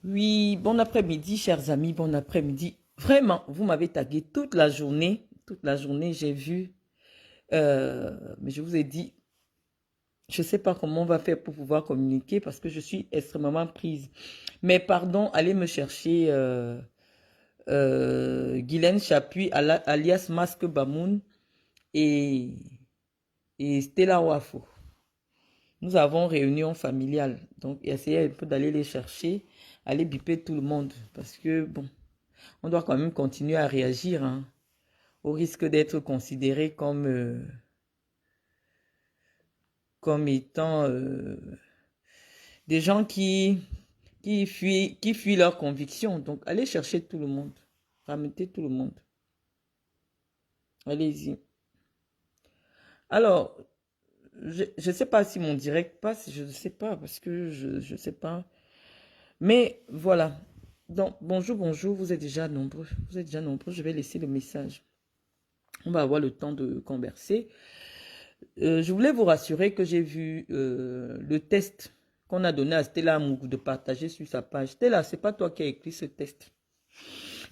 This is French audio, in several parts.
Oui, bon après-midi, chers amis, bon après-midi. Vraiment, vous m'avez tagué toute la journée. Toute la journée, j'ai vu. Mais je vous ai dit, je ne sais pas comment on va faire pour pouvoir communiquer parce que je suis extrêmement prise. Mais pardon, allez me chercher Guylaine Chapuis, alias Masque Bamoun et, et Stella Wafo. Nous avons réunion familiale. Donc, essayez un peu d'aller les chercher, aller biper tout le monde parce que, bon, on doit quand même continuer à réagir, hein, au risque d'être considéré comme étant des gens qui fuient leurs convictions. Donc, allez chercher tout le monde. Ramenez tout le monde. Allez-y. Alors, je ne sais pas si mon direct passe, je ne sais pas, parce que je ne sais pas. Mais voilà. Donc, bonjour, bonjour, vous êtes déjà nombreux. Vous êtes déjà nombreux, je vais laisser le message. On va avoir le temps de converser. Je voulais vous rassurer que j'ai vu le test qu'on a donné à Stella Amougou de partager sur sa page. Stella, c'est pas toi qui as écrit ce test.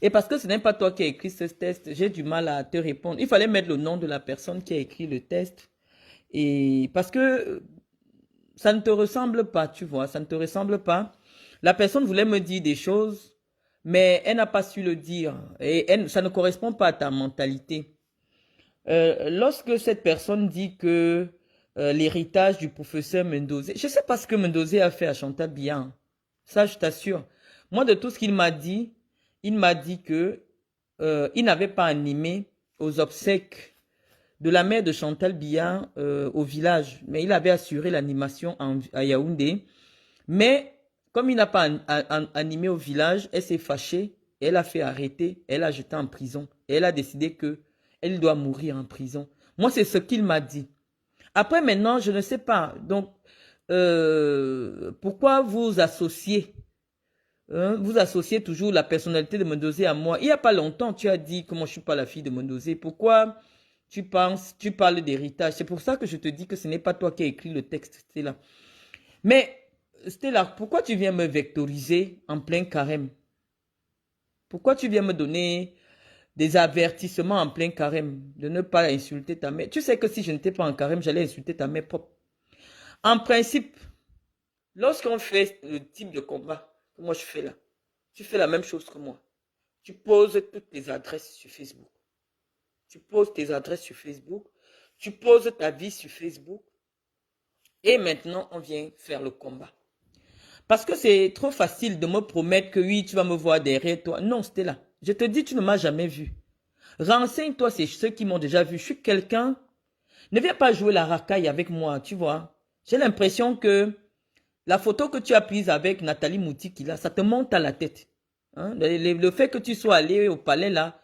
Et parce que ce n'est pas toi qui as écrit ce test, j'ai du mal à te répondre. Il fallait mettre le nom de la personne qui a écrit le test. Et parce que ça ne te ressemble pas, tu vois, ça ne te ressemble pas. La personne voulait me dire des choses, mais elle n'a pas su le dire. Et ça ne correspond pas à ta mentalité. Lorsque cette personne dit que l'héritage du professeur Mendozé, je ne sais pas ce que Mendozé a fait à Chantal Bian. Ça, je t'assure. Moi, de tout ce il m'a dit que il n'avait pas animé aux obsèques de la mère de Chantal Bian au village, mais il avait assuré l'animation à Yaoundé. Mais comme il n'a pas animé au village, elle s'est fâchée, elle a fait arrêter, elle a jeté en prison. Et elle a décidé que elle doit mourir en prison. Moi, c'est ce qu'il m'a dit. Après, maintenant, je ne sais pas. Donc, pourquoi vous associez, hein, vous associez toujours la personnalité de Mendozé à moi? Il n'y a pas longtemps, tu as dit que moi, je ne suis pas la fille de Mendozé. Pourquoi tu parles d'héritage? C'est pour ça que je te dis que ce n'est pas toi qui as écrit le texte, c'est là. Mais, Stella, pourquoi tu viens me vectoriser en plein carême? Pourquoi tu viens me donner des avertissements en plein carême de ne pas insulter ta mère? Tu sais que si je n'étais pas en carême, j'allais insulter ta mère propre. En principe, lorsqu'on fait le type de combat que moi je fais là, tu fais la même chose que moi. Tu poses toutes tes adresses sur Facebook. Tu poses tes adresses sur Facebook. Tu poses ta vie sur Facebook. Et maintenant, on vient faire le combat. Parce que c'est trop facile de me promettre que oui, tu vas me voir derrière toi. Non, c'était là. Je te dis, tu ne m'as jamais vu. Renseigne-toi, c'est ceux qui m'ont déjà vu. Je suis quelqu'un. Ne viens pas jouer la racaille avec moi, tu vois. J'ai l'impression que la photo que tu as prise avec Nathalie Moutiki, là, ça te monte à la tête. Hein? Le fait que tu sois allé au palais, là,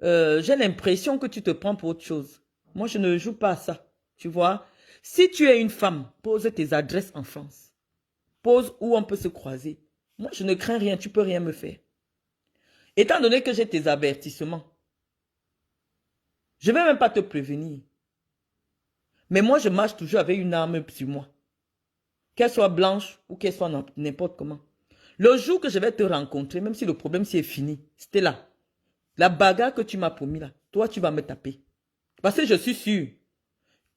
j'ai l'impression que tu te prends pour autre chose. Moi, je ne joue pas à ça, tu vois. Si tu es une femme, pose tes adresses en France. Pose où on peut se croiser. Moi, je ne crains rien, tu peux rien me faire. Étant donné que j'ai tes avertissements, je ne vais même pas te prévenir. Mais moi, je marche toujours avec une arme sur moi. Qu'elle soit blanche ou qu'elle soit n'importe comment. Le jour que je vais te rencontrer, même si le problème c'est fini, c'était là. La bagarre que tu m'as promis là, toi tu vas me taper. Parce que je suis sûr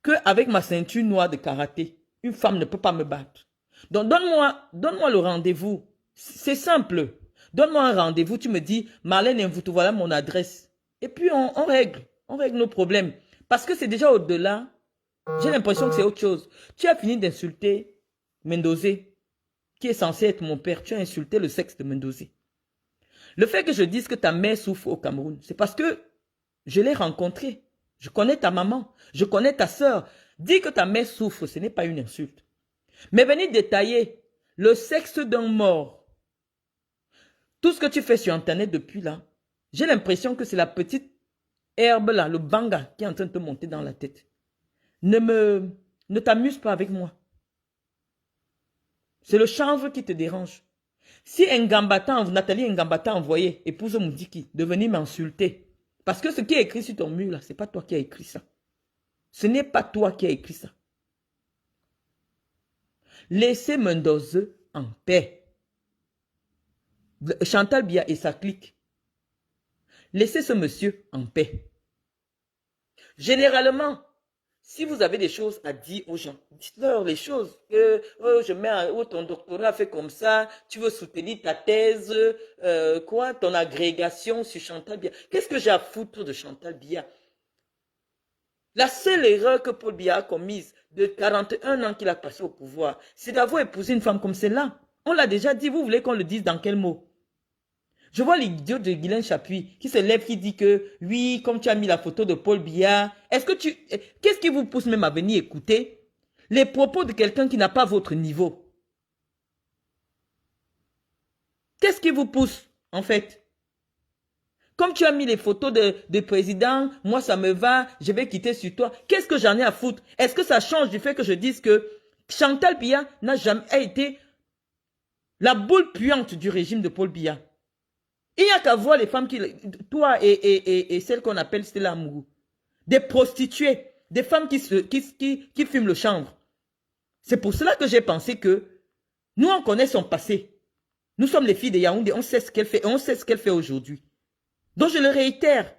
qu'avec ma ceinture noire de karaté, une femme ne peut pas me battre. Donc donne-moi le rendez-vous. C'est simple. Donne-moi un rendez-vous, tu me dis, Marlène, vous te voilà mon adresse. Et puis on règle nos problèmes. Parce que c'est déjà au-delà. J'ai l'impression que c'est autre chose. Tu as fini d'insulter Mendozé, qui est censé être mon père. Tu as insulté le sexe de Mendozé. Le fait que je dise que ta mère souffre au Cameroun, c'est parce que je l'ai rencontrée. Je connais ta maman, je connais ta soeur. Dis que ta mère souffre, ce n'est pas une insulte. Mais venir détailler le sexe d'un mort, tout ce que tu fais sur Internet depuis là, j'ai l'impression que c'est la petite herbe là, le banga qui est en train de te monter dans la tête. Ne t'amuse pas avec moi. C'est le chanvre qui te dérange. Si Nathalie Ngamba t'a envoyé, épouse Moudiki, de venir m'insulter, parce que ce qui est écrit sur ton mur là, ce n'est pas toi qui as écrit ça. Ce n'est pas toi qui as écrit ça. Laissez Mendoza en paix. Chantal Biya et sa clique. Laissez ce monsieur en paix. Généralement, si vous avez des choses à dire aux gens, dites-leur les choses. Que ton doctorat fait comme ça, tu veux soutenir ta thèse, ton agrégation sur Chantal Biya. Qu'est-ce que j'ai à foutre de Chantal Biya? La seule erreur que Paul Biya a commise de 41 ans qu'il a passé au pouvoir, c'est d'avoir épousé une femme comme celle-là. On l'a déjà dit, vous voulez qu'on le dise dans quel mot? Je vois l'idiot de Guylaine Chapuis qui se lève, qui dit que oui, comme tu as mis la photo de Paul Biya, qu'est-ce qui vous pousse même à venir écouter les propos de quelqu'un qui n'a pas votre niveau? Qu'est-ce qui vous pousse, en fait? Comme tu as mis les photos de président, moi ça me va, je vais quitter sur toi. Qu'est-ce que j'en ai à foutre? Est-ce que ça change du fait que je dise que Chantal Biya n'a jamais été la boule puante du régime de Paul Biya? Il n'y a qu'à voir les femmes toi et celles qu'on appelle Stella Amougou, des prostituées, des femmes qui fument le chanvre. C'est pour cela que j'ai pensé que nous, on connaît son passé. Nous sommes les filles de Yaoundé, on sait ce qu'elle fait et on sait ce qu'elle fait aujourd'hui. Donc je le réitère.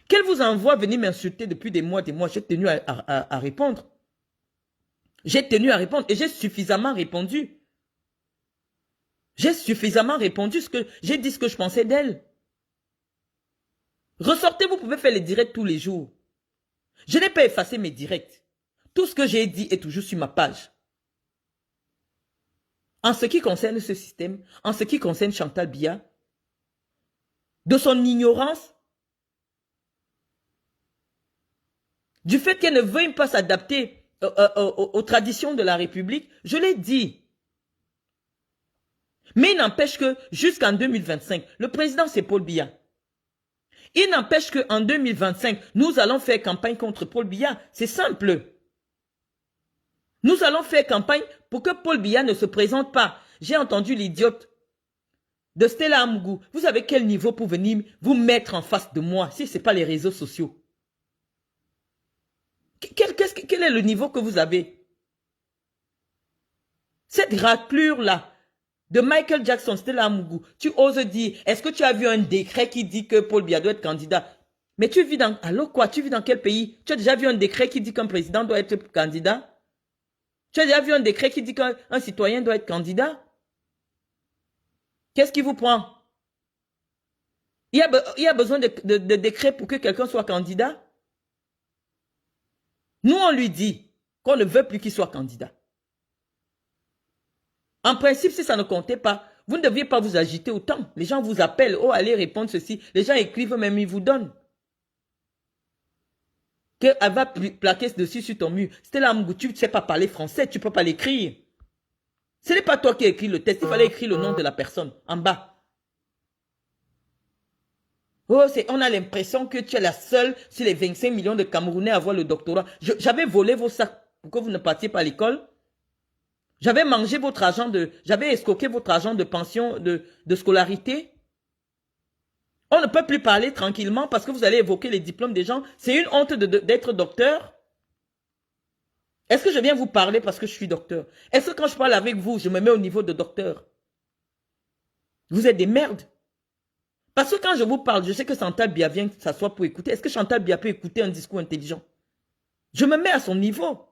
Qu'elle vous envoie venir m'insulter depuis des mois, j'ai tenu à répondre. J'ai tenu à répondre et j'ai suffisamment répondu. J'ai suffisamment répondu j'ai dit ce que je pensais d'elle. Ressortez, vous pouvez faire les directs tous les jours. Je n'ai pas effacé mes directs. Tout ce que j'ai dit est toujours sur ma page. En ce qui concerne ce système, en ce qui concerne Chantal Biya, de son ignorance, du fait qu'elle ne veuille pas s'adapter aux traditions de la République, je l'ai dit. Mais il n'empêche que jusqu'en 2025, le président c'est Paul Biya. Il n'empêche qu'en 2025, nous allons faire campagne contre Paul Biya. C'est simple. Nous allons faire campagne pour que Paul Biya ne se présente pas. J'ai entendu l'idiote de Stella Amougou. Vous avez quel niveau pour venir vous mettre en face de moi si ce n'est pas les réseaux sociaux? Quel est le niveau que vous avez? Cette raclure-là de Michael Jackson, Stella Amougou, tu oses dire, est-ce que tu as vu un décret qui dit que Paul Biya doit être candidat? Mais tu vis dans, alors quoi, tu vis dans quel pays? Tu as déjà vu un décret qui dit qu'un président doit être candidat? Tu as déjà vu un décret qui dit qu'un citoyen doit être candidat? Qu'est-ce qui vous prend? Il y a besoin de décret pour que quelqu'un soit candidat? Nous, on lui dit qu'on ne veut plus qu'il soit candidat. En principe, si ça ne comptait pas, vous ne deviez pas vous agiter autant. Les gens vous appellent, oh, allez répondre ceci. Les gens écrivent, même ils vous donnent. Qu'elle va plaquer dessus sur ton mur. Stella Amougou, tu ne sais pas parler français, tu ne peux pas l'écrire. Ce n'est pas toi qui as écrit le texte, il fallait écrire le nom de la personne, en bas. Oh, on a l'impression que tu es la seule sur les 25 millions de Camerounais à avoir le doctorat. J'avais volé vos sacs pour que vous ne partiez pas à l'école. J'avais mangé votre argent j'avais escroqué votre argent de pension, de scolarité. On ne peut plus parler tranquillement parce que vous allez évoquer les diplômes des gens. C'est une honte d'être docteur. Est-ce que je viens vous parler parce que je suis docteur? Est-ce que quand je parle avec vous, je me mets au niveau de docteur? Vous êtes des merdes. Parce que quand je vous parle, je sais que Chantal Biya vient s'asseoir pour écouter. Est-ce que Chantal Biya peut écouter un discours intelligent? Je me mets à son niveau.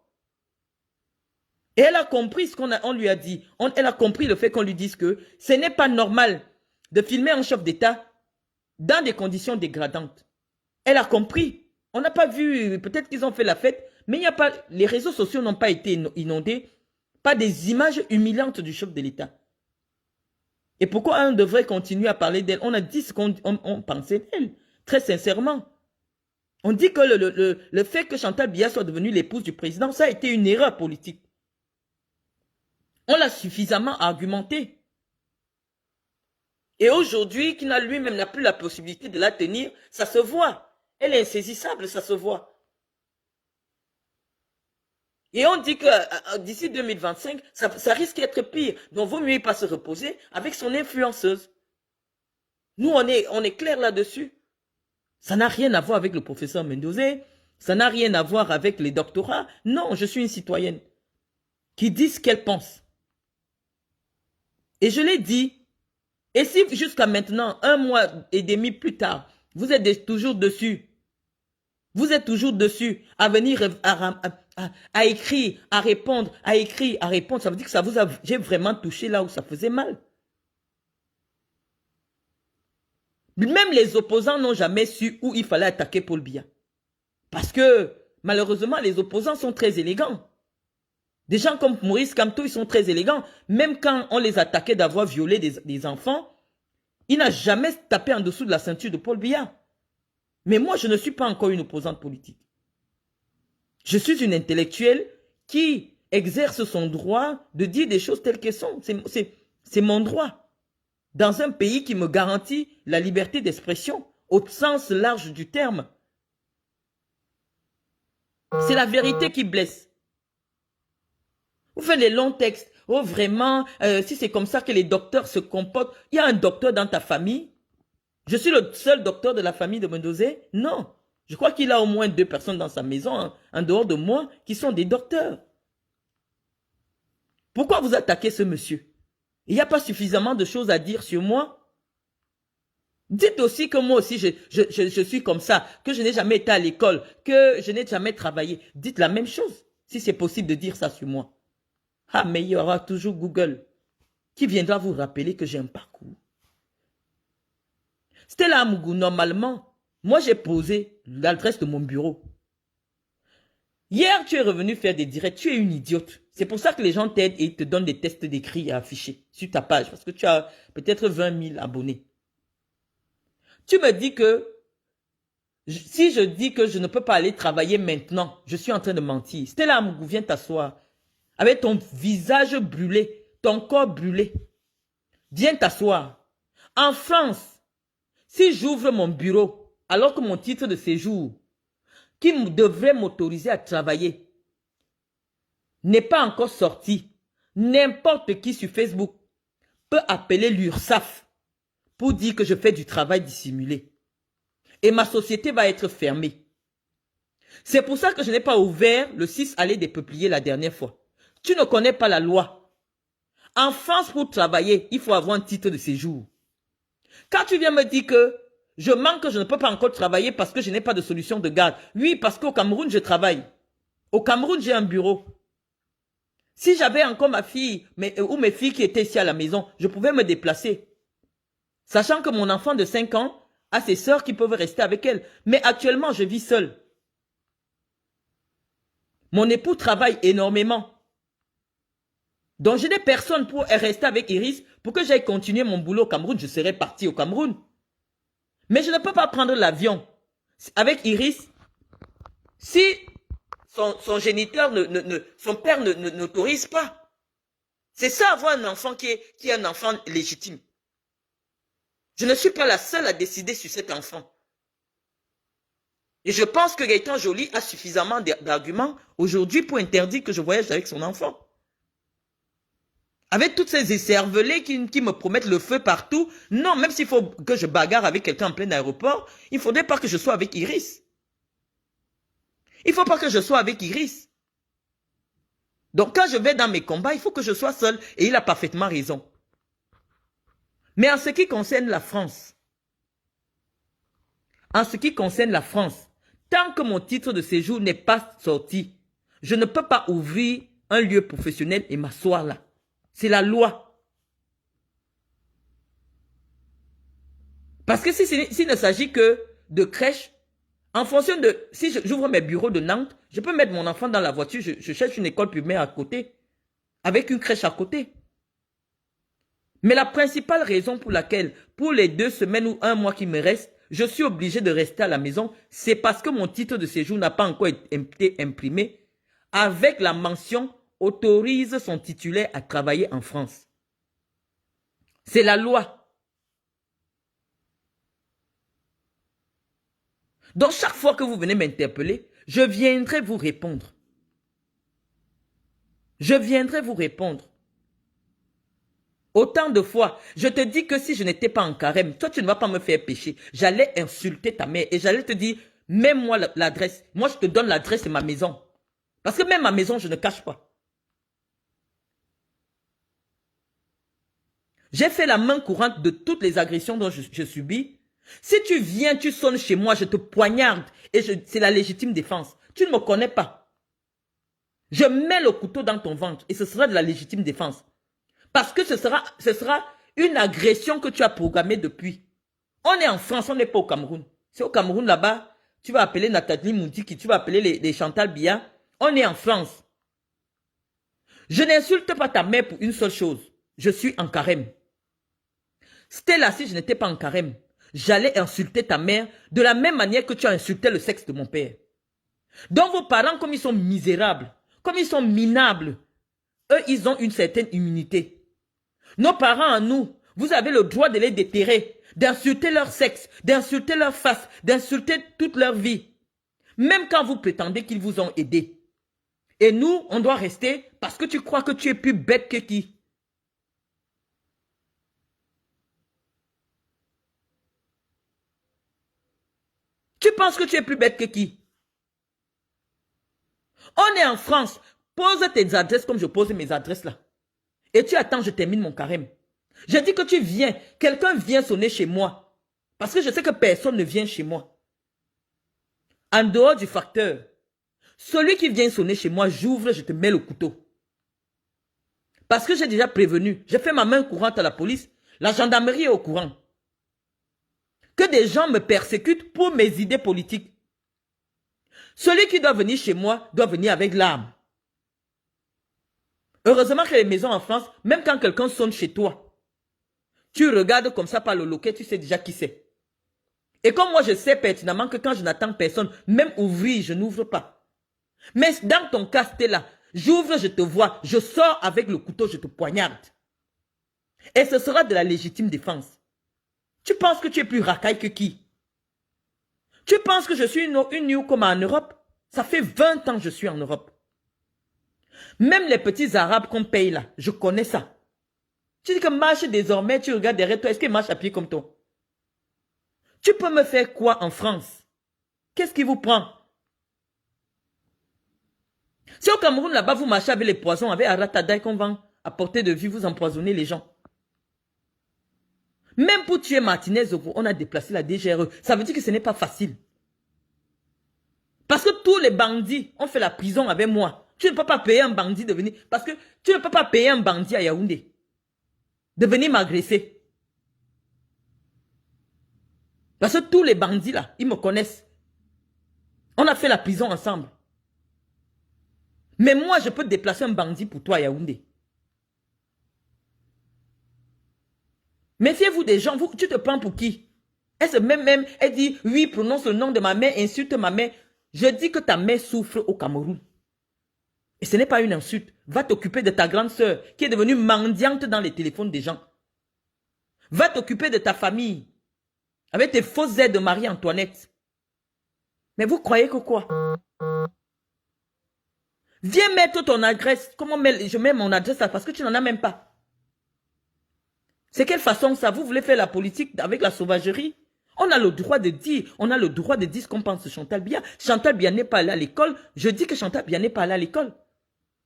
Et elle a compris ce qu'on lui a dit. Elle a compris le fait qu'on lui dise que ce n'est pas normal de filmer un chef d'État dans des conditions dégradantes. Elle a compris. On n'a pas vu, peut-être qu'ils ont fait la fête, mais les réseaux sociaux n'ont pas été inondés par des images humiliantes du chef de l'État. Et pourquoi on devrait continuer à parler d'elle? On a dit ce qu'on pensait d'elle, très sincèrement. On dit que le fait que Chantal Biya soit devenue l'épouse du président, ça a été une erreur politique. On l'a suffisamment argumenté. Et aujourd'hui, qui lui-même n'a plus la possibilité de la tenir, ça se voit. Elle est insaisissable, ça se voit. Et on dit que d'ici 2025, ça risque d'être pire. Donc, vaut mieux pas se reposer avec son influenceuse. Nous, on est clair là-dessus. Ça n'a rien à voir avec le professeur Mendozé. Ça n'a rien à voir avec les doctorats. Non, je suis une citoyenne qui dit ce qu'elle pense. Et je l'ai dit, Et si jusqu'à maintenant, 1 mois et demi plus tard, vous êtes toujours dessus, vous êtes toujours dessus, à venir à écrire, à répondre, à écrire, à répondre, ça veut dire que ça vous a, j'ai vraiment touché là où ça faisait mal. Même les opposants n'ont jamais su où il fallait attaquer Paul Biya. Parce que, malheureusement, les opposants sont très élégants. Des gens comme Maurice Kamto, ils sont très élégants. Même quand on les attaquait d'avoir violé des enfants, il n'a jamais tapé en dessous de la ceinture de Paul Biya. Mais moi, je ne suis pas encore une opposante politique. Je suis une intellectuelle qui exerce son droit de dire des choses telles qu'elles sont. C'est mon droit. Dans un pays qui me garantit la liberté d'expression, au sens large du terme. C'est la vérité qui blesse. Vous faites les longs textes. Oh, vraiment, si c'est comme ça que les docteurs se comportent, il y a un docteur dans ta famille. Je suis le seul docteur de la famille de Mendozé? Non. Je crois qu'il a au moins 2 personnes dans sa maison, en dehors de moi, qui sont des docteurs. Pourquoi vous attaquez ce monsieur? Il n'y a pas suffisamment de choses à dire sur moi? Dites aussi que moi aussi, je suis comme ça, que je n'ai jamais été à l'école, que je n'ai jamais travaillé. Dites la même chose, si c'est possible de dire ça sur moi. Ah, mais il y aura toujours Google qui viendra vous rappeler que j'ai un parcours. Stella Amougou, normalement, moi j'ai posé l'adresse de mon bureau. Hier, tu es revenu faire des directs, tu es une idiote. C'est pour ça que les gens t'aident et te donnent des tests d'écrit à afficher sur ta page, parce que tu as peut-être 20 000 abonnés. Tu me dis que, si je dis que je ne peux pas aller travailler maintenant, je suis en train de mentir. Stella Amougou, viens t'asseoir. Avec ton visage brûlé, ton corps brûlé. Viens t'asseoir. En France, si j'ouvre mon bureau, alors que mon titre de séjour, qui devrait m'autoriser à travailler, n'est pas encore sorti, n'importe qui sur Facebook peut appeler l'URSSAF pour dire que je fais du travail dissimulé. Et ma société va être fermée. C'est pour ça que je n'ai pas ouvert le 6 allées des peupliers la dernière fois. Tu ne connais pas la loi. En France, pour travailler, il faut avoir un titre de séjour. Quand tu viens me dire que je manque, je ne peux pas encore travailler parce que je n'ai pas de solution de garde. Oui, parce qu'au Cameroun, je travaille. Au Cameroun, j'ai un bureau. Si j'avais encore ma fille ou mes filles qui étaient ici à la maison, je pouvais me déplacer. Sachant que mon enfant de 5 ans a ses sœurs qui peuvent rester avec elle. Mais actuellement, je vis seule. Mon époux travaille énormément. Donc, je n'ai personne pour rester avec Iris. Pour que j'aille continuer mon boulot au Cameroun, je serais parti au Cameroun. Mais je ne peux pas prendre l'avion avec Iris si son géniteur, son père n'autorise pas. C'est ça, avoir un enfant qui est un enfant légitime. Je ne suis pas la seule à décider sur cet enfant. Et je pense que Gaëtan Joly a suffisamment d'arguments aujourd'hui pour interdire que je voyage avec son enfant. Avec toutes ces écervelés qui me promettent le feu partout. Non, même s'il faut que je bagarre avec quelqu'un en plein aéroport, il ne faudrait pas que je sois avec Iris. Il ne faut pas que je sois avec Iris. Donc quand je vais dans mes combats, il faut que je sois seul. Et il a parfaitement raison. Mais en ce qui concerne la France, tant que mon titre de séjour n'est pas sorti, je ne peux pas ouvrir un lieu professionnel et m'asseoir là. C'est la loi. Parce que s'il ne s'agit que de crèche, en fonction de... Si j'ouvre mes bureaux de Nantes, je peux mettre mon enfant dans la voiture, je cherche une école primaire à côté, avec une crèche à côté. Mais la principale raison pour laquelle, pour les 2 semaines ou 1 mois qui me restent, je suis obligé de rester à la maison, c'est parce que mon titre de séjour n'a pas encore été imprimé avec la mention « autorise son titulaire à travailler en France ». C'est la loi. Donc chaque fois que vous venez m'interpeller, je viendrai vous répondre. Je viendrai vous répondre. Autant de fois, je te dis que si je n'étais pas en carême, toi tu ne vas pas me faire pécher. J'allais insulter ta mère et j'allais te dire, mets-moi l'adresse. Moi je te donne l'adresse de ma maison. Parce que même ma maison, je ne cache pas. J'ai fait la main courante de toutes les agressions dont je subis. Si tu viens, tu sonnes chez moi, je te poignarde et c'est la légitime défense. Tu ne me connais pas. Je mets le couteau dans ton ventre et ce sera de la légitime défense. Parce que ce sera une agression que tu as programmée depuis. On est en France, on n'est pas au Cameroun. C'est au Cameroun là-bas, tu vas appeler Nathalie Moudiki, tu vas appeler les Chantal Biya. On est en France. Je n'insulte pas ta mère pour une seule chose. Je suis en carême. Stella, si je n'étais pas en carême, j'allais insulter ta mère de la même manière que tu as insulté le sexe de mon père. Donc vos parents, comme ils sont misérables, comme ils sont minables, eux, ils ont une certaine immunité. Nos parents à nous, vous avez le droit de les déterrer, d'insulter leur sexe, d'insulter leur face, d'insulter toute leur vie. Même quand vous prétendez qu'ils vous ont aidé. Et nous, on doit rester parce que tu crois que tu es plus bête que qui? Tu penses que tu es plus bête que qui? On est en France. Pose tes adresses comme je pose mes adresses là. Et tu attends, je termine mon carême. Je dis que tu viens. Quelqu'un vient sonner chez moi. Parce que je sais que personne ne vient chez moi. En dehors du facteur, celui qui vient sonner chez moi, j'ouvre, je te mets le couteau. Parce que j'ai déjà prévenu. J'ai fait ma main courante à la police. La gendarmerie est au courant. Que des gens me persécutent pour mes idées politiques. Celui qui doit venir chez moi doit venir avec l'arme. Heureusement que les maisons en France, même quand quelqu'un sonne chez toi, tu regardes comme ça par le loquet, tu sais déjà qui c'est. Et comme moi je sais pertinemment que quand je n'attends personne, même ouvrir, je n'ouvre pas. Mais dans ton cas, Stella, j'ouvre, je te vois, je sors avec le couteau, je te poignarde. Et ce sera de la légitime défense. Tu penses que tu es plus racaille que qui? Tu penses que je suis une new comme en Europe? Ça fait 20 ans que je suis en Europe. Même les petits arabes qu'on paye là, je connais ça. Tu dis que marche désormais, tu regardes derrière toi, est-ce qu'il marche à pied comme toi? Tu peux me faire quoi en France? Qu'est-ce qui vous prend? Si au Cameroun là-bas, vous marchez avec les poisons, avec Aratadaï qu'on vend à portée de vue, vous empoisonnez les gens. Même pour tuer Martinez, on a déplacé la DGRE. Ça veut dire que ce n'est pas facile. Parce que tous les bandits ont fait la prison avec moi. Tu ne peux pas payer un bandit de venir. Parce que tu ne peux pas payer un bandit à Yaoundé de venir m'agresser. Parce que tous les bandits là, ils me connaissent. On a fait la prison ensemble. Mais moi, je peux déplacer un bandit pour toi à Yaoundé. Méfiez-vous des gens. Tu te prends pour qui? Elle dit, oui, prononce le nom de ma mère, insulte ma mère. Je dis que ta mère souffre au Cameroun. Et ce n'est pas une insulte. Va t'occuper de ta grande sœur qui est devenue mendiante dans les téléphones des gens. Va t'occuper de ta famille avec tes fausses aides de Marie-Antoinette. Mais vous croyez que quoi? Viens mettre ton adresse. Comment je mets mon adresse là? Parce que tu n'en as même pas. C'est quelle façon ça? Vous voulez faire la politique avec la sauvagerie? On a le droit de dire, ce qu'on pense de Chantal Biya. Chantal Biya n'est pas allée à l'école. Je dis que Chantal Biya n'est pas allée à l'école.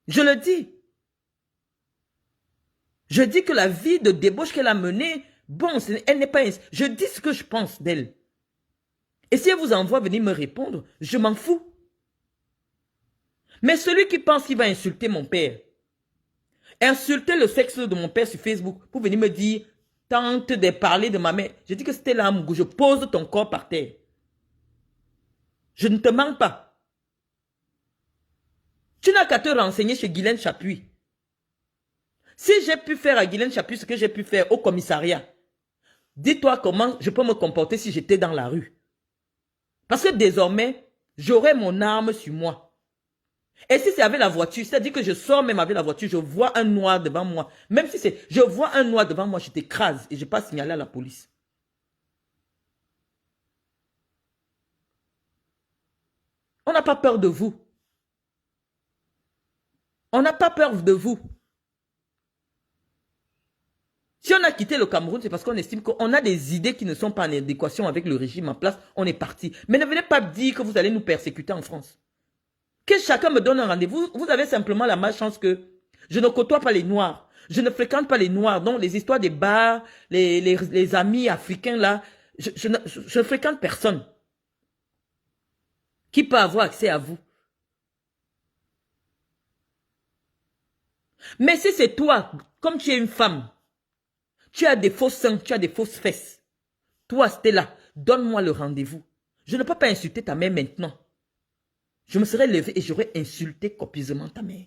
Je le dis. Je dis que la vie de débauche qu'elle a menée, bon, elle n'est pas... Je dis ce que je pense d'elle. Et si elle vous envoie venir me répondre, je m'en fous. Mais celui qui pense qu'il va insulter mon père, insulter le sexe de mon père sur Facebook pour venir me dire, tente de parler de ma mère. Je dis que c'était là, Mougou, je pose ton corps par terre. Je ne te mens pas. Tu n'as qu'à te renseigner chez Guylaine Chapuis. Si j'ai pu faire à Guylaine Chapuis ce que j'ai pu faire au commissariat, dis-toi comment je peux me comporter si j'étais dans la rue. Parce que désormais, j'aurai mon arme sur moi. Et si c'est avec la voiture, c'est-à-dire que je sors même avec la voiture, je vois un noir devant moi. Même si je vois un noir devant moi, je t'écrase et je ne vais pas signaler à la police. On n'a pas peur de vous. On n'a pas peur de vous. Si on a quitté le Cameroun, c'est parce qu'on estime qu'on a des idées qui ne sont pas en adéquation avec le régime en place. On est parti. Mais ne venez pas dire que vous allez nous persécuter en France. Que chacun me donne un rendez-vous. Vous avez simplement la malchance que je ne côtoie pas les Noirs. Je ne fréquente pas les Noirs. Donc, les histoires des bars, les amis africains, là, je ne fréquente personne qui peut avoir accès à vous. Mais si c'est toi, comme tu es une femme, tu as des faux seins, tu as des fausses fesses. Toi, Stella, donne-moi le rendez-vous. Je ne peux pas insulter ta mère maintenant. Je me serais levée et j'aurais insulté copieusement ta mère.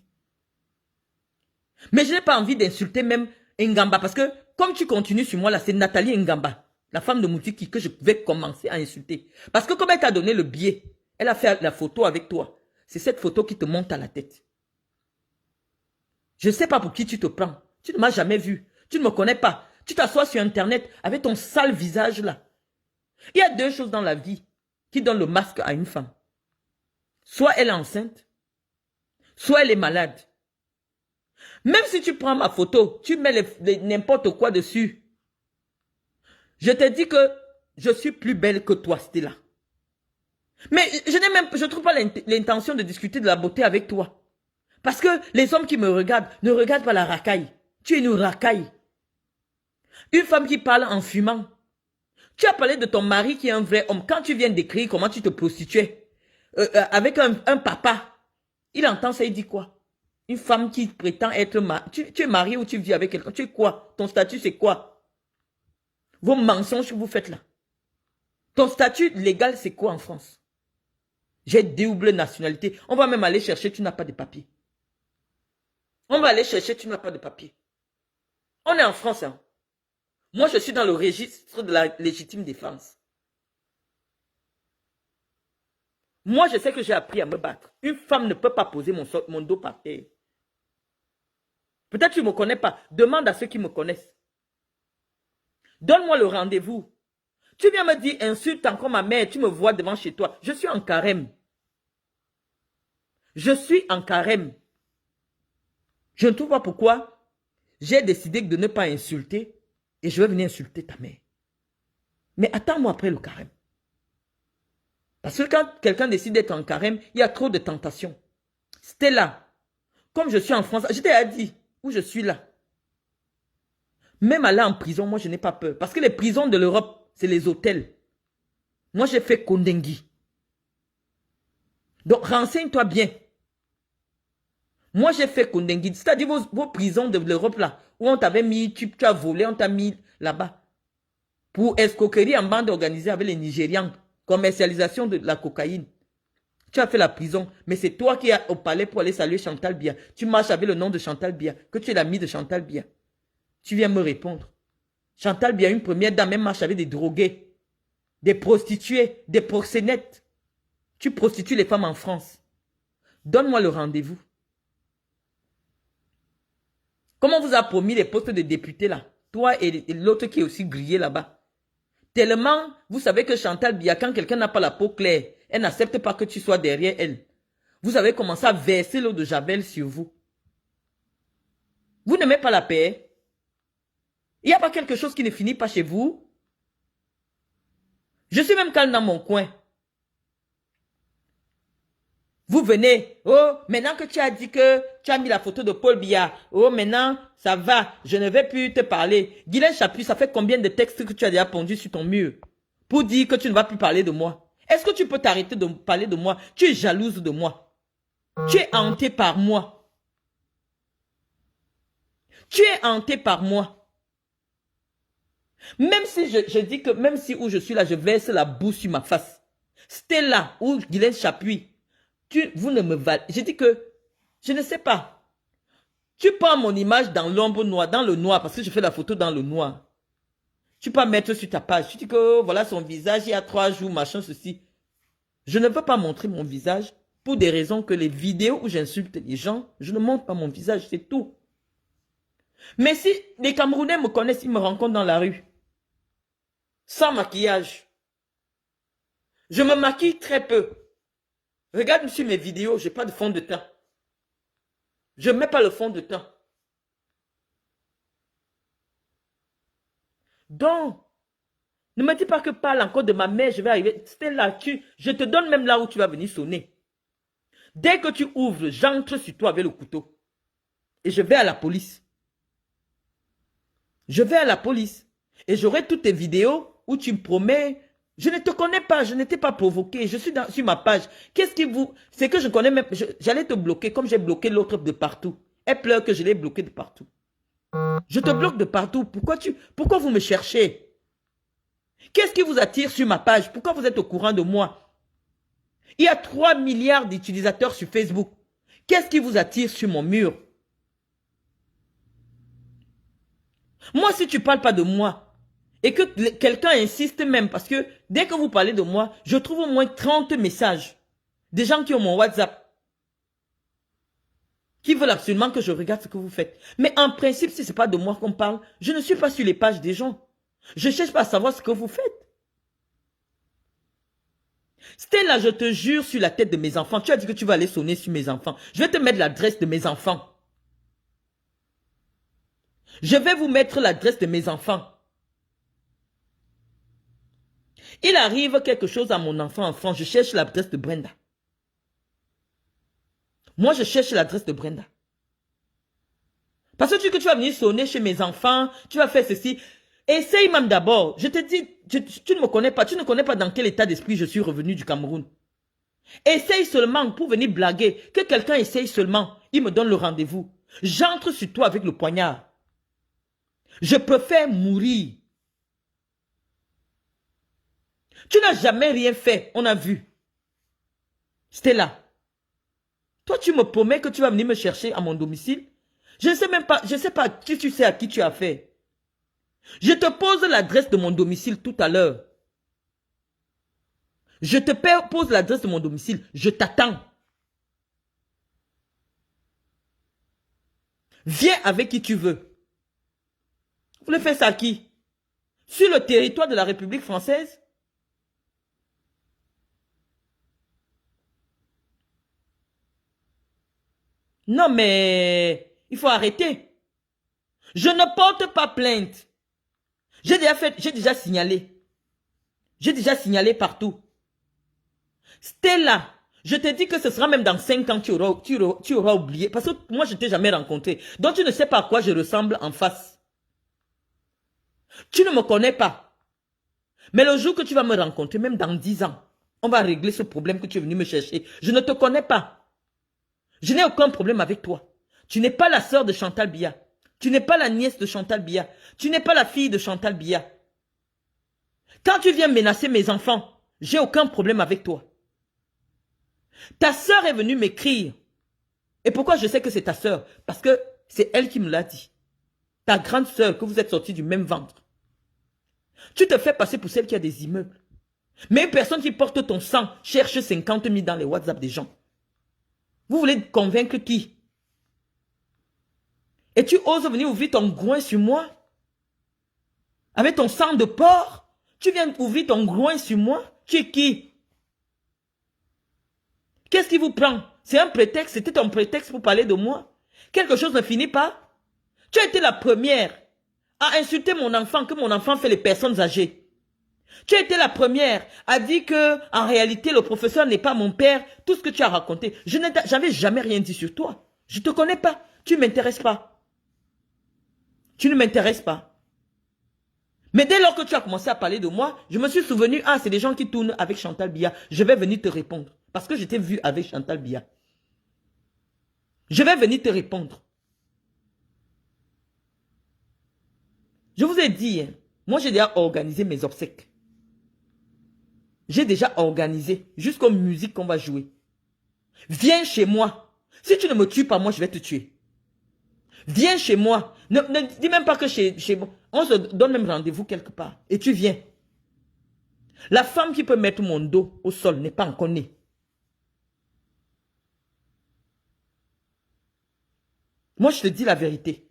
Mais je n'ai pas envie d'insulter même Ngamba parce que comme tu continues sur moi là, c'est Nathalie Ngamba, la femme de Moutiki, que je vais commencer à insulter. Parce que comme elle t'a donné le billet, elle a fait la photo avec toi. C'est cette photo qui te monte à la tête. Je ne sais pas pour qui tu te prends. Tu ne m'as jamais vu. Tu ne me connais pas. Tu t'assois sur Internet avec ton sale visage là. Il y a deux choses dans la vie qui donnent le masque à une femme. Soit elle est enceinte, soit elle est malade. Même si tu prends ma photo, tu mets n'importe quoi dessus. Je te dis que je suis plus belle que toi, Stella. Mais je ne trouve pas l'intention de discuter de la beauté avec toi. Parce que les hommes qui me regardent ne regardent pas la racaille. Tu es une racaille. Une femme qui parle en fumant. Tu as parlé de ton mari qui est un vrai homme. Quand tu viens d'écrire comment tu te prostituais avec un papa, il entend ça, il dit quoi? Une femme qui prétend être mariée. Tu es marié ou tu vis avec quelqu'un? Tu es quoi? Ton statut, c'est quoi? Vos mensonges que vous faites là. Ton statut légal, c'est quoi en France? J'ai double nationalité. On va même aller chercher, tu n'as pas de papier. On va aller chercher, tu n'as pas de papier. On est en France, hein. Moi, je suis dans le registre de la légitime défense. Moi, je sais que j'ai appris à me battre. Une femme ne peut pas poser mon dos par terre. Peut-être que tu ne me connais pas. Demande à ceux qui me connaissent. Donne-moi le rendez-vous. Tu viens me dire, insulte encore ma mère, tu me vois devant chez toi. Je suis en carême. Je suis en carême. Je ne trouve pas pourquoi j'ai décidé de ne pas insulter et je vais venir insulter ta mère. Mais attends-moi après le carême. Parce que quand quelqu'un décide d'être en carême, il y a trop de tentations. Stella, comme je suis en France, je t'ai dit où je suis là. Même aller en prison, moi je n'ai pas peur. Parce que les prisons de l'Europe, c'est les hôtels. Moi j'ai fait Kondengui. Donc renseigne-toi bien. Moi j'ai fait Kondengui. C'est-à-dire vos prisons de l'Europe là, où on t'avait mis, tu as volé, on t'a mis là-bas. Pour escroquerie en bande organisée avec les Nigérians. Commercialisation de la cocaïne. Tu as fait la prison, mais c'est toi qui es au palais pour aller saluer Chantal Biya. Tu marches avec le nom de Chantal Biya, que tu es l'ami de Chantal Biya. Tu viens me répondre. Chantal Biya, une première dame, même marche avec des drogués, des prostituées, des proxénètes. Tu prostitues les femmes en France. Donne-moi le rendez-vous. Comment on vous a promis les postes de députés là? Toi et l'autre qui est aussi grillé là-bas. Tellement, vous savez que Chantal Biya, quand quelqu'un n'a pas la peau claire, elle n'accepte pas que tu sois derrière elle. Vous avez commencé à verser l'eau de Javel sur vous. Vous n'aimez pas la paix? Il n'y a pas quelque chose qui ne finit pas chez vous? Je suis même calme dans mon coin. Vous venez, oh, maintenant que tu as dit que tu as mis la photo de Paul Biya, oh, maintenant, ça va, je ne vais plus te parler. Guylaine Chapuis, ça fait combien de textes que tu as déjà pondus sur ton mur pour dire que tu ne vas plus parler de moi? Est-ce que tu peux t'arrêter de parler de moi? Tu es jalouse de moi. Tu es hanté par moi. Tu es hanté par moi. Même si je dis que, même si où je suis là, je verse la boue sur ma face. Stella ou Guylaine Chapuis. Vous ne me valez. Je dis que, je ne sais pas. Tu prends mon image dans l'ombre noire, dans le noir, parce que je fais la photo dans le noir. Tu peux mettre sur ta page. Tu dis que, oh, voilà son visage, il y a 3 jours, machin, ceci. Je ne veux pas montrer mon visage pour des raisons que les vidéos où j'insulte les gens, je ne montre pas mon visage, c'est tout. Mais si les Camerounais me connaissent, ils me rencontrent dans la rue, sans maquillage. Je me maquille très peu. Regarde sur mes vidéos, je n'ai pas de fond de teint. Je ne mets pas le fond de teint. Donc, ne me dis pas que parle encore de ma mère, je vais arriver. Stella, je te donne même là où tu vas venir sonner. Dès que tu ouvres, j'entre sur toi avec le couteau. Et je vais à la police. Je vais à la police et j'aurai toutes tes vidéos où tu me promets. Je ne te connais pas, je n'étais pas provoqué, je suis sur ma page. Qu'est-ce qui vous... C'est que je connais même... J'allais te bloquer comme j'ai bloqué l'autre de partout. Elle pleure que je l'ai bloqué de partout. Je te bloque de partout. Pourquoi vous me cherchez? Qu'est-ce qui vous attire sur ma page? Pourquoi vous êtes au courant de moi? Il y a 3 milliards d'utilisateurs sur Facebook. Qu'est-ce qui vous attire sur mon mur? Moi, si tu ne parles pas de moi, et que quelqu'un insiste même, parce que dès que vous parlez de moi, je trouve au moins 30 messages. Des gens qui ont mon WhatsApp. Qui veulent absolument que je regarde ce que vous faites. Mais en principe, si ce n'est pas de moi qu'on parle, je ne suis pas sur les pages des gens. Je ne cherche pas à savoir ce que vous faites. Stella, je te jure sur la tête de mes enfants, tu as dit que tu vas aller sonner sur mes enfants. Je vais te mettre l'adresse de mes enfants. Je vais vous mettre l'adresse de mes enfants. Il arrive quelque chose à mon enfant en France, je cherche l'adresse de Brenda. Moi, je cherche l'adresse de Brenda. Parce que tu vas venir sonner chez mes enfants, tu vas faire ceci. Essaye même d'abord. Je te dis, tu ne me connais pas, tu ne connais pas dans quel état d'esprit je suis revenu du Cameroun. Essaye seulement pour venir blaguer. Que quelqu'un essaye seulement, il me donne le rendez-vous. J'entre sur toi avec le poignard. Je préfère mourir. Tu n'as jamais rien fait, on a vu. C'était là. Toi, tu me promets que tu vas venir me chercher à mon domicile. Je ne sais même pas, je ne sais pas qui tu sais à qui tu as fait. Je te pose l'adresse de mon domicile tout à l'heure. Je te pose l'adresse de mon domicile. Je t'attends. Viens avec qui tu veux. Vous voulez faire ça à qui? Sur le territoire de la République française? Non, mais il faut arrêter. Je ne porte pas plainte. J'ai déjà signalé. J'ai déjà signalé partout. Stella, je te dis que ce sera même dans 5 ans tu auras oublié. Parce que moi, je ne t'ai jamais rencontré. Donc, tu ne sais pas à quoi je ressemble en face. Tu ne me connais pas. Mais le jour que tu vas me rencontrer, même dans 10 ans, on va régler ce problème que tu es venu me chercher. Je ne te connais pas. Je n'ai aucun problème avec toi. Tu n'es pas la sœur de Chantal Biya. Tu n'es pas la nièce de Chantal Biya. Tu n'es pas la fille de Chantal Biya. Quand tu viens menacer mes enfants, j'ai aucun problème avec toi. Ta sœur est venue m'écrire. Et pourquoi je sais que c'est ta sœur? Parce que c'est elle qui me l'a dit. Ta grande sœur, que vous êtes sortis du même ventre. Tu te fais passer pour celle qui a des immeubles. Mais une personne qui porte ton sang cherche 50 000 dans les WhatsApp des gens. Vous voulez convaincre qui? Et tu oses venir ouvrir ton groin sur moi? Avec ton sang de porc? Tu viens ouvrir ton groin sur moi? Tu es qui? Qu'est-ce qui vous prend? C'est un prétexte, c'était un prétexte pour parler de moi. Quelque chose ne finit pas. Tu as été la première à insulter mon enfant, que mon enfant fait les personnes âgées. Tu as été la première à dire que, en réalité, le professeur n'est pas mon père. Tout ce que tu as raconté. Je n'avais jamais rien dit sur toi. Je ne te connais pas. Tu ne m'intéresses pas. Tu ne m'intéresses pas. Mais dès lors que tu as commencé à parler de moi, je me suis souvenu, ah, c'est des gens qui tournent avec Chantal Biya. Je vais venir te répondre. Parce que je t'ai vu avec Chantal Biya. Je vais venir te répondre. Je vous ai dit, hein, moi j'ai déjà organisé mes obsèques. J'ai déjà organisé jusqu'aux musiques qu'on va jouer. Viens chez moi. Si tu ne me tues pas, moi je vais te tuer. Viens chez moi. Ne dis même pas que chez moi. On se donne même rendez-vous quelque part. Et tu viens. La femme qui peut mettre mon dos au sol n'est pas encore née. Moi, je te dis la vérité.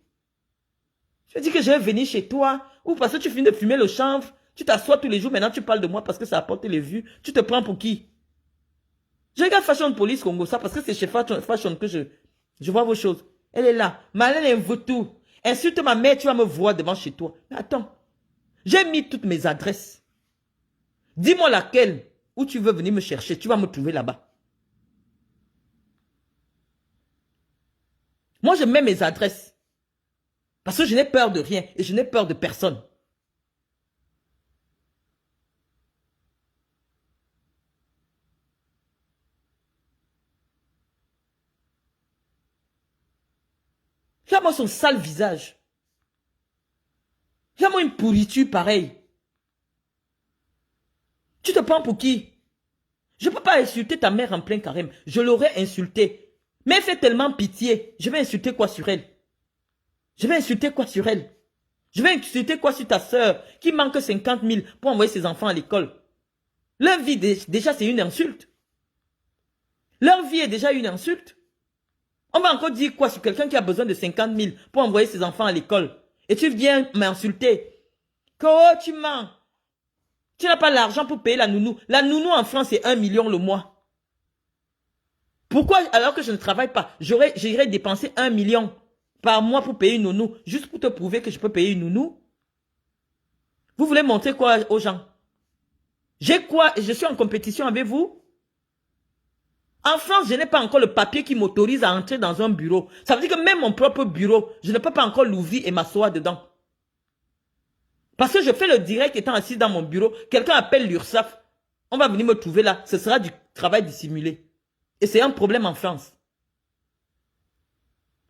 Je dis que je vais venir chez toi, ou parce que tu finis de fumer le chanvre, tu t'assois tous les jours, maintenant tu parles de moi parce que ça apporte les vues. Tu te prends pour qui? Je regarde Fashion Police Congo, ça parce que c'est chez Fashion que je vois vos choses. Elle est là. Malène veut tout. Insulte ma mère, tu vas me voir devant chez toi. Mais attends. J'ai mis toutes mes adresses. Dis-moi laquelle, où tu veux venir me chercher. Tu vas me trouver là-bas. Moi, je mets mes adresses. Parce que je n'ai peur de rien et je n'ai peur de personne. Regarde-moi son sale visage. Regarde-moi une pourriture pareille. Tu te prends pour qui? Je ne peux pas insulter ta mère en plein carême. Je l'aurais insultée. Mais elle fait tellement pitié. Je vais insulter quoi sur elle? Je vais insulter quoi sur elle? Je vais insulter quoi sur ta soeur qui manque 50 000 pour envoyer ses enfants à l'école? Leur vie, déjà, c'est une insulte. Leur vie est déjà une insulte. On va encore dire quoi sur quelqu'un qui a besoin de 50 000 pour envoyer ses enfants à l'école? Et tu viens m'insulter. Que oh, tu mens. Tu n'as pas l'argent pour payer la nounou. La nounou en France, c'est 1 million le mois. Pourquoi, alors que je ne travaille pas, j'irais dépenser 1 million par mois pour payer une nounou, juste pour te prouver que je peux payer une nounou? Vous voulez montrer quoi aux gens? J'ai quoi? Je suis en compétition avec vous? En France, je n'ai pas encore le papier qui m'autorise à entrer dans un bureau. Ça veut dire que même mon propre bureau, je ne peux pas encore l'ouvrir et m'asseoir dedans. Parce que je fais le direct étant assis dans mon bureau. Quelqu'un appelle l'URSSAF. On va venir me trouver là. Ce sera du travail dissimulé. Et c'est un problème en France.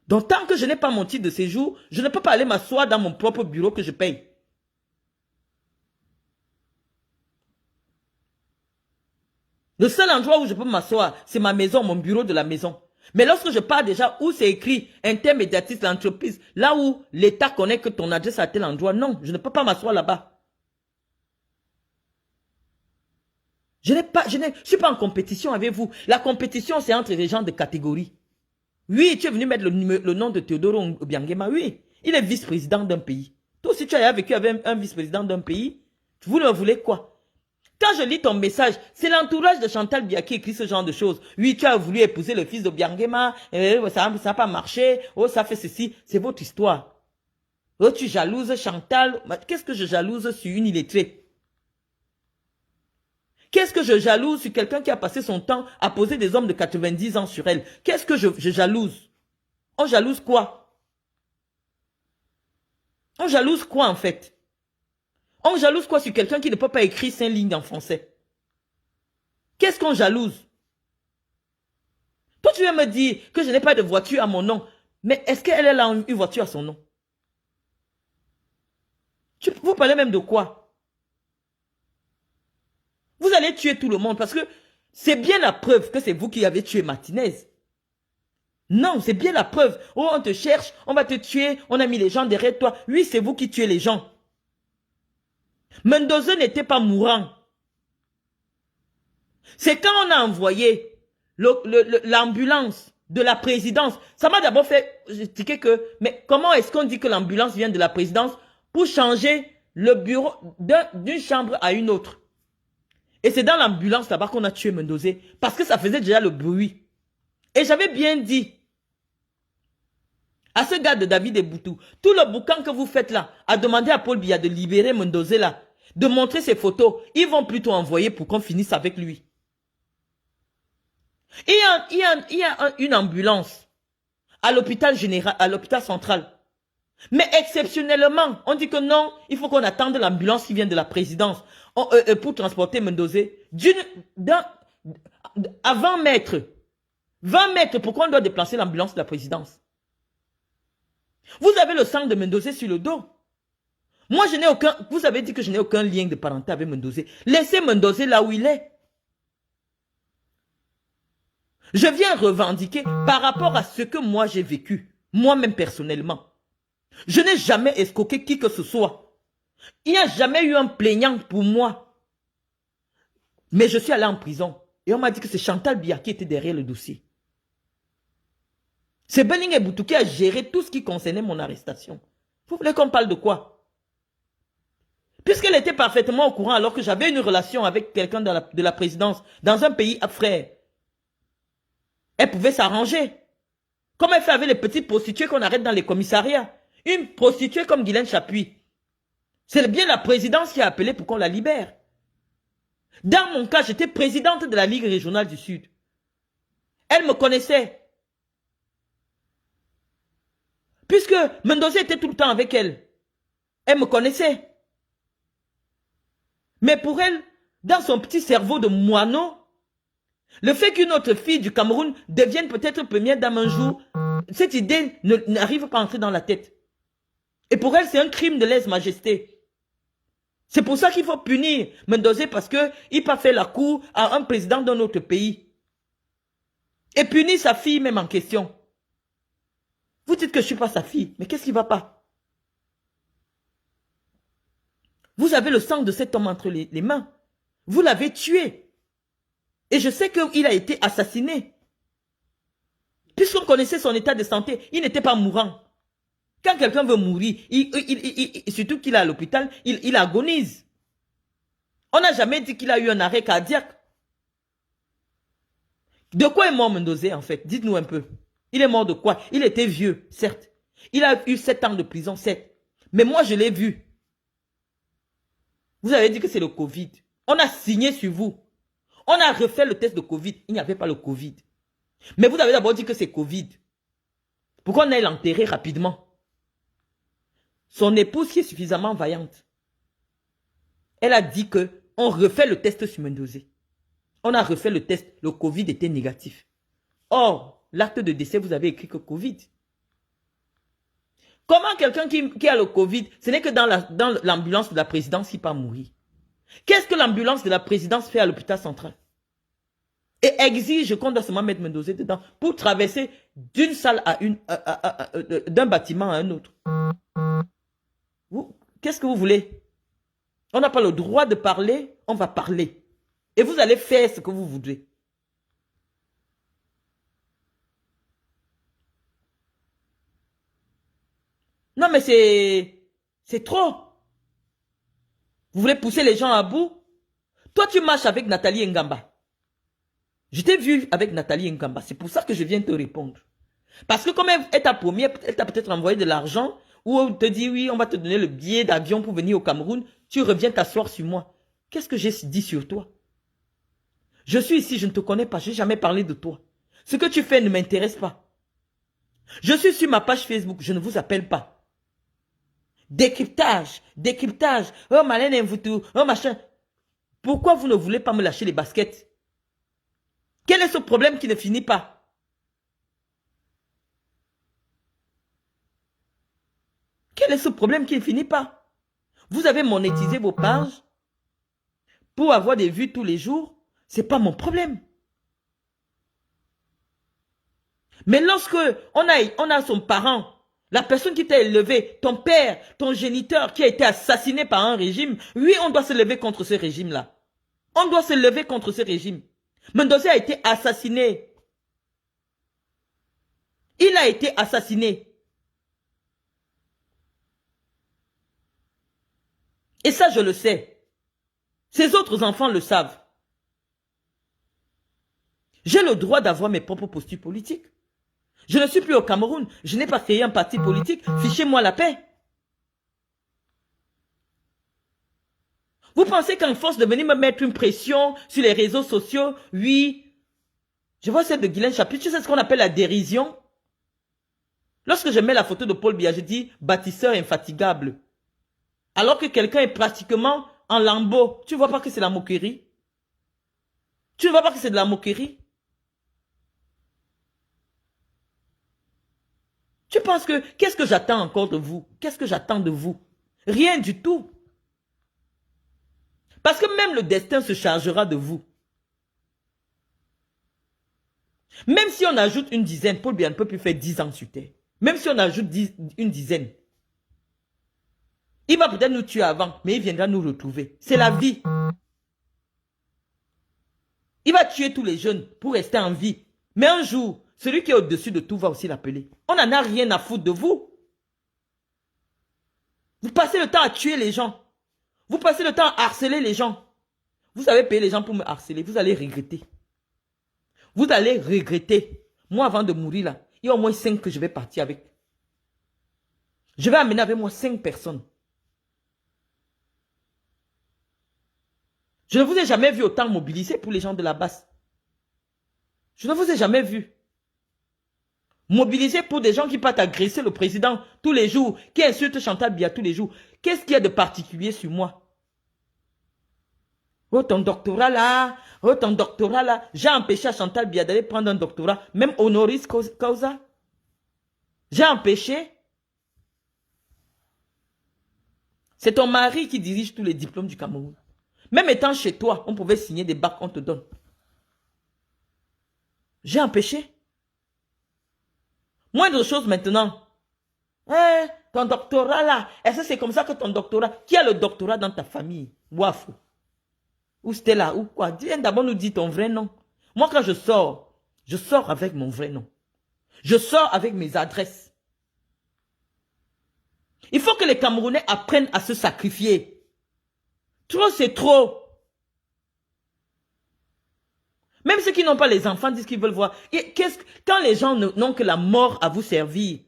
Donc tant que je n'ai pas mon titre de séjour, je ne peux pas aller m'asseoir dans mon propre bureau que je paye. Le seul endroit où je peux m'asseoir, c'est ma maison, mon bureau de la maison. Mais lorsque je pars déjà où c'est écrit intermédiatrice l'entreprise, là où l'État connaît que ton adresse est à tel endroit, non, je ne peux pas m'asseoir là-bas. Je ne suis pas en compétition avec vous. La compétition, c'est entre les gens de catégorie. Oui, tu es venu mettre le nom de Teodoro Obiangema, oui. Il est vice-président d'un pays. Toi aussi, tu as vécu avec un vice-président d'un pays. Vous le voulez quoi? Quand je lis ton message, c'est l'entourage de Chantal Biya qui écrit ce genre de choses. Oui, tu as voulu épouser le fils de Biangema, ça n'a pas marché, oh, ça fait ceci. C'est votre histoire. Oh, tu jalouses Chantal. Qu'est-ce que je jalouse sur une illettrée? Qu'est-ce que je jalouse sur quelqu'un qui a passé son temps à poser des hommes de 90 ans sur elle? Qu'est-ce que je jalouse? On jalouse quoi? On jalouse quoi en fait? On jalouse quoi sur quelqu'un qui ne peut pas écrire 5 lignes en français? Qu'est-ce qu'on jalouse? Toi, tu viens me dire que je n'ai pas de voiture à mon nom. Mais est-ce qu'elle a une voiture à son nom? Vous parlez même de quoi? Vous allez tuer tout le monde parce que c'est bien la preuve que c'est vous qui avez tué Martinez. Non, c'est bien la preuve. Oh, on te cherche, on va te tuer, on a mis les gens derrière toi. Oui, c'est vous qui tuez les gens. Mendoza n'était pas mourant. C'est quand on a envoyé l'ambulance de la présidence. Ça m'a d'abord fait tiquer que, mais comment est-ce qu'on dit que l'ambulance vient de la présidence pour changer le bureau d'une chambre à une autre? Et c'est dans l'ambulance là-bas qu'on a tué Mendoza parce que ça faisait déjà le bruit. Et j'avais bien dit à ce gars de David Eboutou, tout le boucan que vous faites là, à demander à Paul Biya de libérer Mendoza là, de montrer ses photos, ils vont plutôt envoyer pour qu'on finisse avec lui. Il y a une ambulance à l'hôpital général, à l'hôpital central. Mais exceptionnellement, on dit que non, il faut qu'on attende l'ambulance qui vient de la présidence pour transporter Mendoza à 20 mètres. 20 mètres, pourquoi on doit déplacer l'ambulance de la présidence? Vous avez le sang de Mendoza sur le dos. Moi, je n'ai aucun... Vous avez dit que je n'ai aucun lien de parenté avec Mendoza. Laissez Mendoza là où il est. Je viens revendiquer par rapport à ce que moi j'ai vécu, moi-même personnellement. Je n'ai jamais escroqué qui que ce soit. Il n'y a jamais eu un plaignant pour moi. Mais je suis allé en prison. Et on m'a dit que c'est Chantal Biya qui était derrière le dossier. C'est Belling Eboutou qui a géré tout ce qui concernait mon arrestation. Vous voulez qu'on parle de quoi? Puisqu'elle était parfaitement au courant alors que j'avais une relation avec quelqu'un de la présidence dans un pays frère. Elle pouvait s'arranger. Comme elle fait avec les petites prostituées qu'on arrête dans les commissariats. Une prostituée comme Guylaine Chapuis. C'est bien la présidence qui a appelé pour qu'on la libère. Dans mon cas, j'étais présidente de la Ligue régionale du Sud. Elle me connaissait. Puisque Mendoza était tout le temps avec elle. Elle me connaissait. Mais pour elle, dans son petit cerveau de moineau, le fait qu'une autre fille du Cameroun devienne peut-être première dame un jour, cette idée n'arrive pas à entrer dans la tête. Et pour elle, c'est un crime de lèse-majesté. C'est pour ça qu'il faut punir Mendoza parce qu'il n'a pas fait la cour à un président d'un autre pays. Et punir sa fille même en question. Vous dites que je ne suis pas sa fille, mais qu'est-ce qui ne va pas? Vous avez le sang de cet homme entre les mains. Vous l'avez tué. Et je sais qu'il a été assassiné. Puisqu'on connaissait son état de santé, il n'était pas mourant. Quand quelqu'un veut mourir, surtout qu'il est à l'hôpital, il agonise. On n'a jamais dit qu'il a eu un arrêt cardiaque. De quoi est mort Mendoza en fait? Dites-nous un peu. Il est mort de quoi? Il était vieux, certes. Il a eu 7 ans de prison, certes. Mais moi, je l'ai vu. Vous avez dit que c'est le Covid. On a signé sur vous. On a refait le test de Covid. Il n'y avait pas le Covid. Mais vous avez d'abord dit que c'est Covid. Pourquoi on aille l'enterrer rapidement? Son épouse qui est suffisamment vaillante, elle a dit qu'on refait le test sur Mendoza. On a refait le test, le Covid était négatif. Or, l'acte de décès, vous avez écrit que Covid. Comment quelqu'un qui a le Covid, ce n'est que dans l'ambulance de la présidence qui peut mourir? Qu'est-ce que l'ambulance de la présidence fait à l'hôpital central? Et exige qu'on doit seulement mettre Mendoza dedans pour traverser d'une salle à d'un bâtiment à un autre. Qu'est-ce que vous voulez? On n'a pas le droit de parler, on va parler. Et vous allez faire ce que vous voudrez. Non mais c'est trop. Vous voulez pousser les gens à bout? Toi tu marches avec Nathalie Ngamba. Je t'ai vu avec Nathalie Ngamba. C'est pour ça que je viens te répondre. Parce que comme elle t'a promis, elle t'a peut-être envoyé de l'argent ou elle te dit oui, on va te donner le billet d'avion pour venir au Cameroun. Tu reviens t'asseoir sur moi. Qu'est-ce que j'ai dit sur toi? Je suis ici, je ne te connais pas. Je n'ai jamais parlé de toi. Ce que tu fais ne m'intéresse pas. Je suis sur ma page Facebook. Je ne vous appelle pas. Décryptage, décryptage. Oh, Malène Mvoutou, oh, machin. Pourquoi vous ne voulez pas me lâcher les baskets? Quel est ce problème qui ne finit pas? Quel est ce problème qui ne finit pas? Vous avez monétisé vos pages pour avoir des vues tous les jours. Ce n'est pas mon problème. Mais lorsque on a son parent, la personne qui t'a élevé, ton père, ton géniteur qui a été assassiné par un régime, oui, on doit se lever contre ce régime-là. On doit se lever contre ce régime. Mendoza a été assassiné. Il a été assassiné. Et ça, je le sais. Ses autres enfants le savent. J'ai le droit d'avoir mes propres postures politiques. Je ne suis plus au Cameroun. Je n'ai pas créé un parti politique. Fichez-moi la paix. Vous pensez qu'en force de venir me mettre une pression sur les réseaux sociaux, oui. Je vois celle de Guylaine Chapuis. Tu sais ce qu'on appelle la dérision? Lorsque je mets la photo de Paul Biya, je dis bâtisseur infatigable. Alors que quelqu'un est pratiquement en lambeaux. Tu ne vois pas que c'est la moquerie? Tu ne vois pas que c'est de la moquerie? Tu penses que, qu'est-ce que j'attends encore de vous? Qu'est-ce que j'attends de vous? Rien du tout. Parce que même le destin se chargera de vous. Même si on ajoute une dizaine, Paul Biya ne peut plus faire 10 ans sur terre. Même si on ajoute une dizaine. Il va peut-être nous tuer avant, mais il viendra nous retrouver. C'est la vie. Il va tuer tous les jeunes pour rester en vie. Mais un jour, celui qui est au-dessus de tout va aussi l'appeler. On n'en a rien à foutre de vous. Vous passez le temps à tuer les gens. Vous passez le temps à harceler les gens. Vous avez payé les gens pour me harceler. Vous allez regretter. Vous allez regretter. Moi, avant de mourir, là, il y a au moins 5 que je vais partir avec. Je vais amener avec moi 5 personnes. Je ne vous ai jamais vu autant mobilisé pour les gens de la basse. Je ne vous ai jamais vu. Mobiliser pour des gens qui partent agresser le président tous les jours, qui insultent Chantal Biya tous les jours. Qu'est-ce qu'il y a de particulier sur moi? Oh, ton doctorat là, oh, ton doctorat là. J'ai empêché à Chantal Biya d'aller prendre un doctorat, même honoris causa. J'ai empêché. C'est ton mari qui dirige tous les diplômes du Cameroun. Même étant chez toi, on pouvait signer des bacs, on te donne. J'ai empêché. Moindre chose maintenant. Eh, ton doctorat là, est-ce que c'est comme ça que ton doctorat... Qui a le doctorat dans ta famille? Wafou. Ou Stella, ou quoi? Viens d'abord nous dire ton vrai nom. Moi quand je sors avec mon vrai nom. Je sors avec mes adresses. Il faut que les Camerounais apprennent à se sacrifier. Trop, c'est trop. Même ceux qui n'ont pas les enfants disent qu'ils veulent voir. Quand les gens n'ont que la mort à vous servir,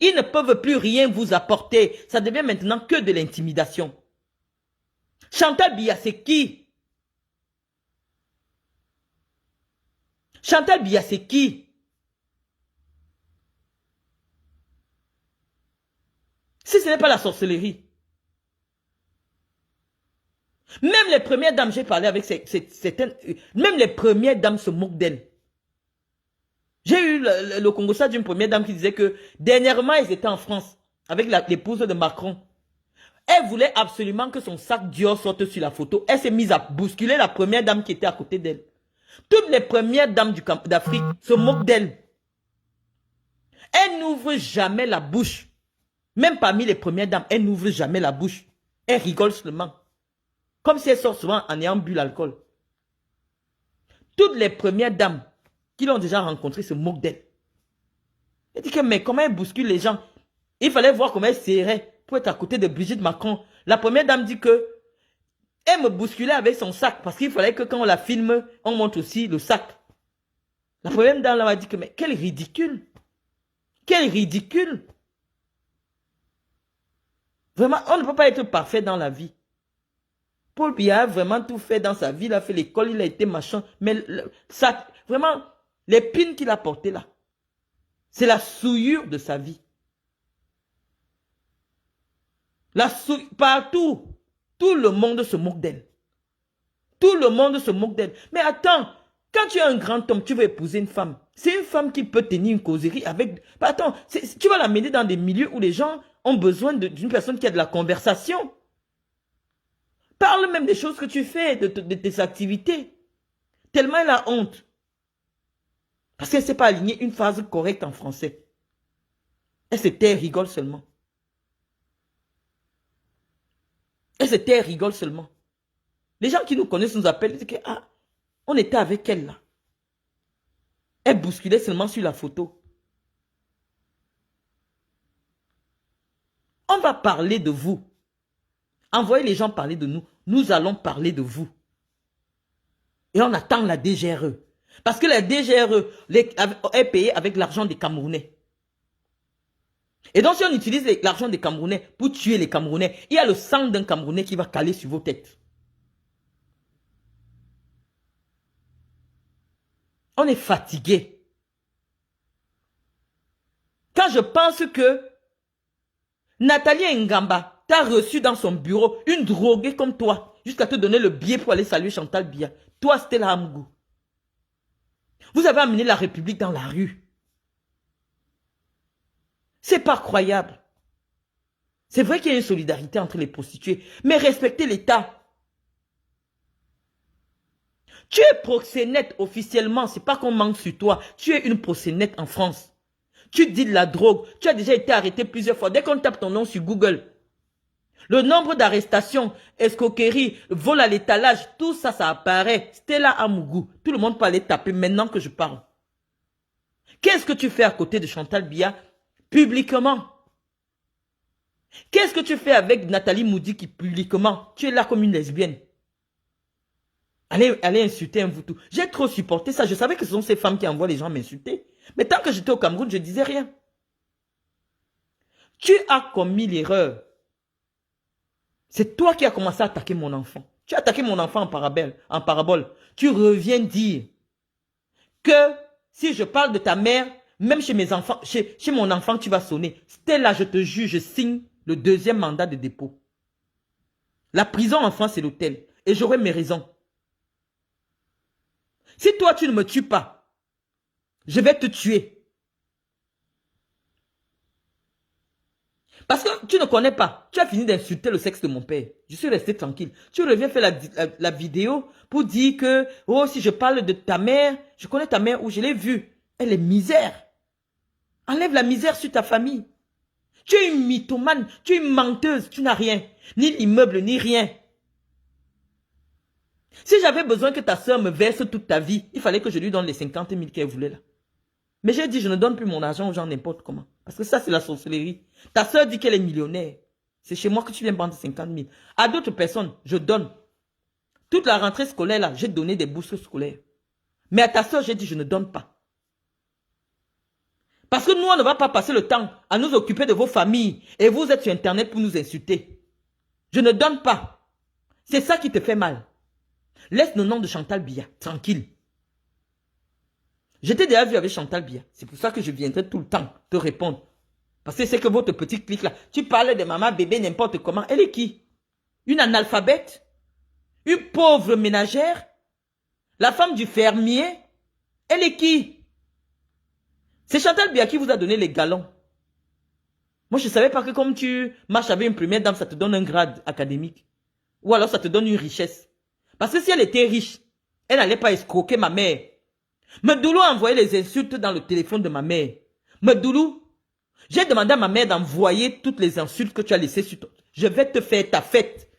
ils ne peuvent plus rien vous apporter. Ça devient maintenant que de l'intimidation. Chantal Biya, c'est qui? Chantal Biya, c'est qui? Si ce n'est pas la sorcellerie. Même les premières dames, j'ai parlé avec certaines... Même les premières dames se moquent d'elles. J'ai eu le Congo-Ça d'une première dame qui disait que dernièrement, elles étaient en France avec l'épouse de Macron. Elle voulait absolument que son sac Dior sorte sur la photo. Elle s'est mise à bousculer la première dame qui était à côté d'elle. Toutes les premières dames d'Afrique se moquent d'elle. Elle n'ouvre jamais la bouche. Même parmi les premières dames, elle n'ouvre jamais la bouche. Elle rigole seulement. Comme si elle sort souvent en ayant bu l'alcool. Toutes les premières dames qui l'ont déjà rencontrée se moquent d'elle. Elle dit que mais comment elle bouscule les gens? Il fallait voir comment elle serrait pour être à côté de Brigitte Macron. La première dame dit que elle me bousculait avec son sac parce qu'il fallait que quand on la filme, on montre aussi le sac. La première dame m'a dit que mais quel ridicule. Quel ridicule. Vraiment, on ne peut pas être parfait dans la vie. Paul Biya a vraiment tout fait dans sa vie. Il a fait l'école, il a été machin. Mais ça, vraiment, l'épine qu'il a portée là, c'est la souillure de sa vie. Partout, tout le monde se moque d'elle. Tout le monde se moque d'elle. Mais attends, quand tu es un grand homme, tu veux épouser une femme. C'est une femme qui peut tenir une causerie avec... Attends, tu vas l'amener dans des milieux où les gens ont besoin d'une personne qui a de la conversation. Parle même des choses que tu fais, de tes activités. Tellement elle a honte. Parce qu'elle ne sait pas aligner une phrase correcte en français. Elle se tait, rigole seulement. Elle se tait, rigole seulement. Les gens qui nous connaissent nous appellent et disent que ah, on était avec elle là. Elle bousculait seulement sur la photo. On va parler de vous. Envoyez les gens parler de nous. Nous allons parler de vous. Et on attend la DGRE. Parce que la DGRE est payée avec l'argent des Camerounais. Et donc si on utilise l'argent des Camerounais pour tuer les Camerounais, il y a le sang d'un Camerounais qui va caler sur vos têtes. On est fatigué. Quand je pense que Nathalie Ngamba t'a reçu dans son bureau une droguée comme toi, jusqu'à te donner le billet pour aller saluer Chantal Biya. Toi, Stella Amugou. Vous avez amené la République dans la rue. C'est pas croyable. C'est vrai qu'il y a une solidarité entre les prostituées, mais respectez l'État. Tu es proxénète officiellement, c'est pas qu'on manque sur toi. Tu es une proxénète en France. Tu dis de la drogue, tu as déjà été arrêté plusieurs fois. Dès qu'on tape ton nom sur Google, le nombre d'arrestations, escroqueries, vol à l'étalage, tout ça, ça apparaît. Stella Amugou, tout le monde peut aller taper maintenant que je parle. Qu'est-ce que tu fais à côté de Chantal Biya publiquement? Qu'est-ce que tu fais avec Nathalie Moudi qui publiquement, tu es là comme une lesbienne? Allez insulter un Voutou. J'ai trop supporté ça. Je savais que ce sont ces femmes qui envoient les gens m'insulter. Mais tant que j'étais au Cameroun, je ne disais rien. Tu as commis l'erreur. C'est toi qui as commencé à attaquer mon enfant. Tu as attaqué mon enfant en parabole. Tu reviens dire que si je parle de ta mère, même chez mes enfants, chez mon enfant, tu vas sonner. Stella, je te jure, je signe le 2e mandat de dépôt. La prison en France, c'est l'hôtel. Et j'aurai mes raisons. Si toi, tu ne me tues pas, je vais te tuer. Parce que tu ne connais pas. Tu as fini d'insulter le sexe de mon père. Je suis resté tranquille. Tu reviens faire la vidéo pour dire que, oh, si je parle de ta mère, je connais ta mère où je l'ai vue. Elle est misère. Enlève la misère sur ta famille. Tu es une mythomane, tu es une menteuse, tu n'as rien. Ni l'immeuble, ni rien. Si j'avais besoin que ta soeur me verse toute ta vie, il fallait que je lui donne les 50 000 qu'elle voulait là. Mais j'ai dit, je ne donne plus mon argent aux gens n'importe comment. Parce que ça, c'est la sorcellerie. Ta soeur dit qu'elle est millionnaire. C'est chez moi que tu viens prendre 50 000. À d'autres personnes, je donne. Toute la rentrée scolaire là, j'ai donné des bourses scolaires. Mais à ta soeur, j'ai dit, je ne donne pas. Parce que nous, on ne va pas passer le temps à nous occuper de vos familles. Et vous êtes sur Internet pour nous insulter. Je ne donne pas. C'est ça qui te fait mal. Laisse le nom de Chantal Biya, tranquille. J'étais déjà vu avec Chantal Biya. C'est pour ça que je viendrai tout le temps te répondre. Parce que c'est que votre petit clic là, tu parles de maman, bébé, n'importe comment. Elle est qui? Une analphabète? Une pauvre ménagère? La femme du fermier? Elle est qui? C'est Chantal Biya qui vous a donné les galons. Moi, je ne savais pas que comme tu marches avec une première dame, ça te donne un grade académique. Ou alors ça te donne une richesse. Parce que si elle était riche, elle n'allait pas escroquer ma mère. Medoulou a envoyé les insultes dans le téléphone de ma mère. Medoulou, j'ai demandé à ma mère d'envoyer toutes les insultes que tu as laissées sur toi. Je vais te faire ta fête.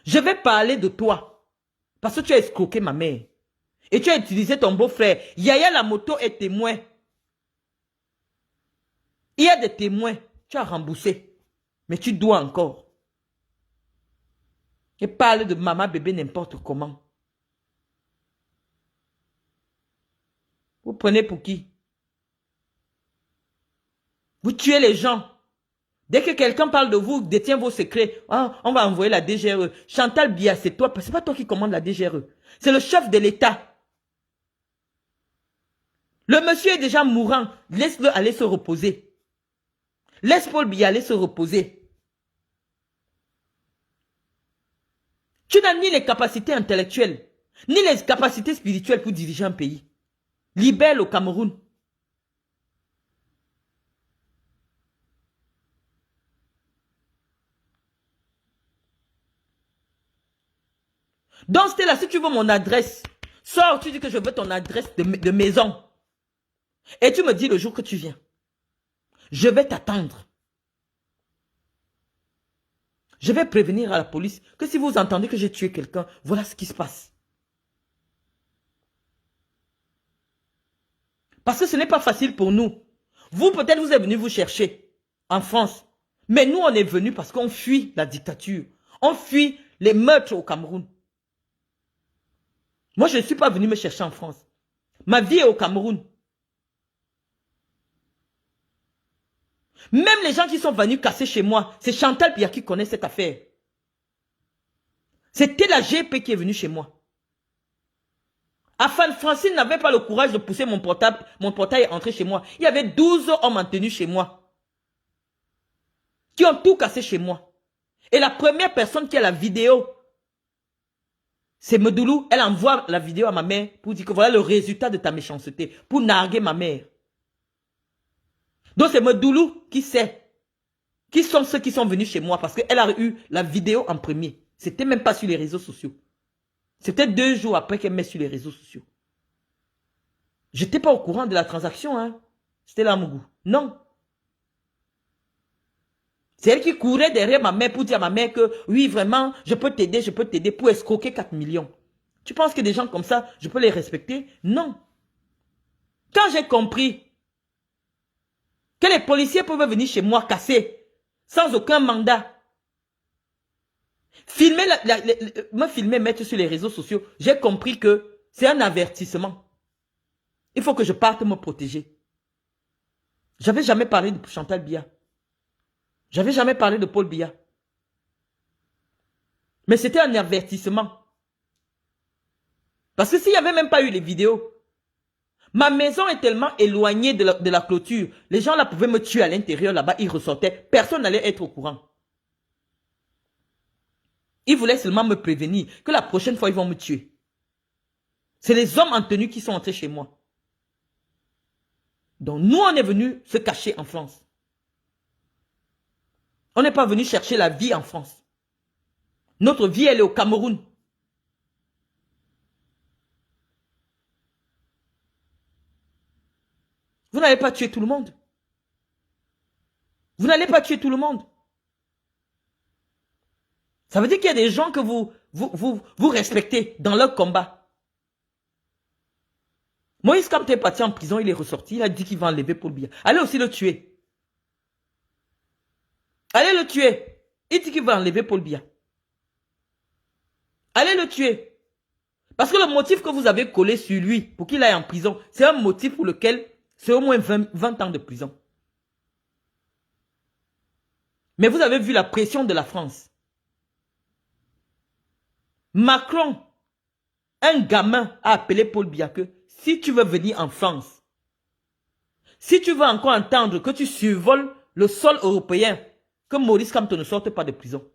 Je vais parler de toi. Parce que tu as escroqué ma mère. Et tu as utilisé ton beau-frère. Yaya la moto est témoin. Il y a des témoins. Tu as remboursé. Mais tu dois encore. Et parle de maman, bébé, n'importe comment. Vous prenez pour qui? Vous tuez les gens. Dès que quelqu'un parle de vous, détient vos secrets, ah, on va envoyer la DGRE. Chantal Biya, c'est toi. C'est pas toi qui commande la DGRE. C'est le chef de l'État. Le monsieur est déjà mourant. Laisse-le aller se reposer. Laisse Paul Biya aller se reposer. Tu n'as ni les capacités intellectuelles, ni les capacités spirituelles pour diriger un pays. Libère le Cameroun. Donc, Stella, si tu veux mon adresse, sors, tu dis que je veux ton adresse de maison. Et tu me dis le jour que tu viens. Je vais t'attendre. Je vais prévenir à la police que si vous entendez que j'ai tué quelqu'un, voilà ce qui se passe. Parce que ce n'est pas facile pour nous. Vous, peut-être, vous êtes venus vous chercher en France. Mais nous, on est venus parce qu'on fuit la dictature. On fuit les meurtres au Cameroun. Moi, je ne suis pas venu me chercher en France. Ma vie est au Cameroun. Même les gens qui sont venus casser chez moi, c'est Chantal Biya qui connaît cette affaire. C'était la GP qui est venue chez moi. Afan Francine n'avait pas le courage de pousser mon portail et entrer chez moi. Il y avait 12 hommes en tenue chez moi. Qui ont tout cassé chez moi. Et la première personne qui a la vidéo, c'est Medoulou. Elle envoie la vidéo à ma mère pour dire que voilà le résultat de ta méchanceté. Pour narguer ma mère. Donc c'est Medoulou qui sait. Qui sont ceux qui sont venus chez moi parce qu'elle a eu la vidéo en premier. C'était même pas sur les réseaux sociaux. C'était 2 jours après qu'elle met sur les réseaux sociaux. J'étais pas au courant de la transaction, hein. C'était là mon goût. Non. C'est elle qui courait derrière ma mère pour dire à ma mère que oui, vraiment, je peux t'aider pour escroquer 4 millions. Tu penses que des gens comme ça, je peux les respecter? Non. Quand j'ai compris que les policiers peuvent venir chez moi casser sans aucun mandat, me filmer, mettre sur les réseaux sociaux, j'ai compris que c'est un avertissement. Il faut que je parte me protéger. J'avais jamais parlé de Chantal Biya. J'avais jamais parlé de Paul Biya. Mais c'était un avertissement. Parce que s'il n'y avait même pas eu les vidéos, Ma maison est tellement éloignée de la clôture. Les gens là pouvaient me tuer à l'intérieur, là-bas, ils ressortaient. Personne n'allait être au courant. Ils voulaient seulement me prévenir que la prochaine fois, ils vont me tuer. C'est les hommes en tenue qui sont entrés chez moi. Donc nous, on est venus se cacher en France. On n'est pas venu chercher la vie en France. Notre vie, elle est au Cameroun. Vous n'allez pas tuer tout le monde. Vous n'allez pas tuer tout le monde. Ça veut dire qu'il y a des gens que vous respectez dans leur combat. Moïse, quand il est parti en prison, il est ressorti. Il a dit qu'il va enlever Paul Biya. Allez aussi le tuer. Allez le tuer. Il dit qu'il va enlever Paul Biya. Allez le tuer. Parce que le motif que vous avez collé sur lui pour qu'il aille en prison, c'est un motif pour lequel c'est au moins 20 ans de prison. Mais vous avez vu la pression de la France. Macron, un gamin, a appelé Paul Biya que si tu veux venir en France, si tu veux encore entendre que tu survoles le sol européen, que Maurice Kamto ne sorte pas de prison.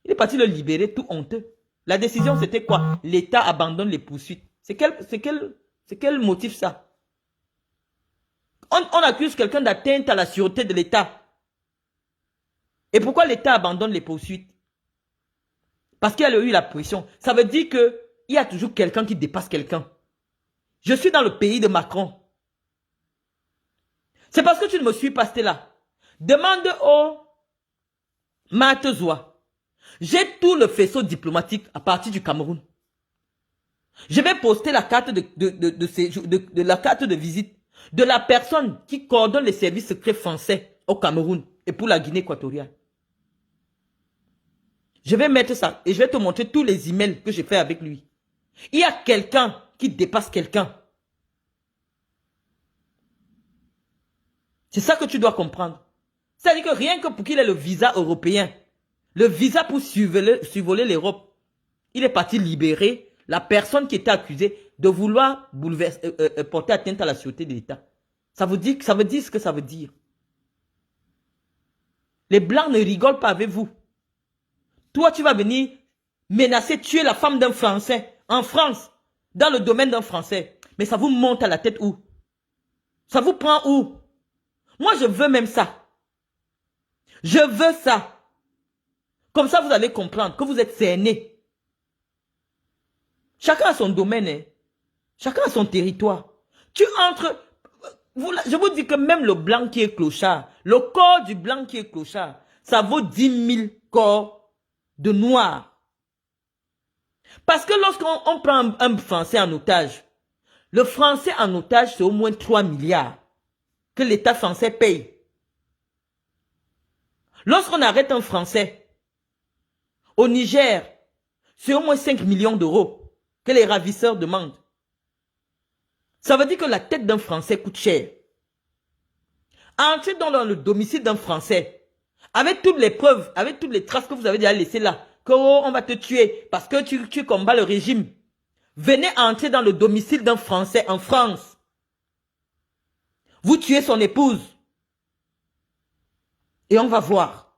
Il est parti le libérer tout honteux. La décision c'était quoi? L'État abandonne les poursuites. C'est quel motif ça? On accuse quelqu'un d'atteinte à la sûreté de l'État. Et pourquoi l'État abandonne les poursuites? Parce qu'il y a eu la pression. Ça veut dire qu'il y a toujours quelqu'un qui dépasse quelqu'un. Je suis dans le pays de Macron. C'est parce que tu ne me suis pas, Stella. Demande au Matezoa. J'ai tout le faisceau diplomatique à partir du Cameroun. Je vais poster la carte la carte de visite de la personne qui coordonne les services secrets français au Cameroun et pour la Guinée équatoriale. Je vais mettre ça et je vais te montrer tous les emails que j'ai fait avec lui. Il y a quelqu'un qui dépasse quelqu'un. C'est ça que tu dois comprendre. C'est-à-dire que rien que pour qu'il ait le visa européen, le visa pour survoler l'Europe, il est parti libérer la personne qui était accusée de vouloir porter atteinte à la sûreté de l'État. Ça veut dire ce que ça veut dire. Les Blancs ne rigolent pas avec vous. Toi, tu vas venir menacer, tuer la femme d'un Français en France, dans le domaine d'un Français. Mais ça vous monte à la tête où? Ça vous prend où? Moi, je veux même ça. Je veux ça. Comme ça, vous allez comprendre que vous êtes cernés. Chacun a son domaine. Hein. Chacun a son territoire. Tu entres... je vous dis que même le blanc qui est clochard, le corps du blanc qui est clochard, ça vaut 10 000 corps de noir. Parce que lorsqu'on prend un Français en otage, le Français en otage, c'est au moins 3 milliards que l'État français paye. Lorsqu'on arrête un Français au Niger, c'est au moins 5 millions d'euros que les ravisseurs demandent. Ça veut dire que la tête d'un Français coûte cher. Entrer dans le domicile d'un Français, avec toutes les preuves, avec toutes les traces que vous avez déjà laissées là, que oh, on va te tuer parce que tu combats le régime. Venez entrer dans le domicile d'un Français en France. Vous tuez son épouse. Et on va voir.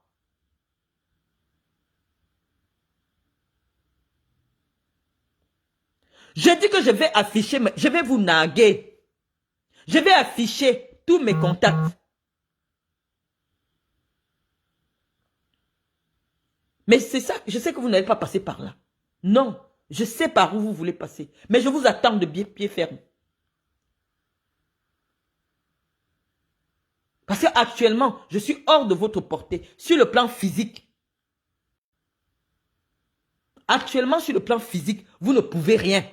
Je dis que je vais afficher, je vais vous narguer. Je vais afficher tous mes contacts. Mais c'est ça, je sais que vous n'allez pas passer par là. Non, je sais par où vous voulez passer. Mais je vous attends de pied ferme. Parce qu'actuellement, je suis hors de votre portée sur le plan physique. Actuellement, sur le plan physique, vous ne pouvez rien.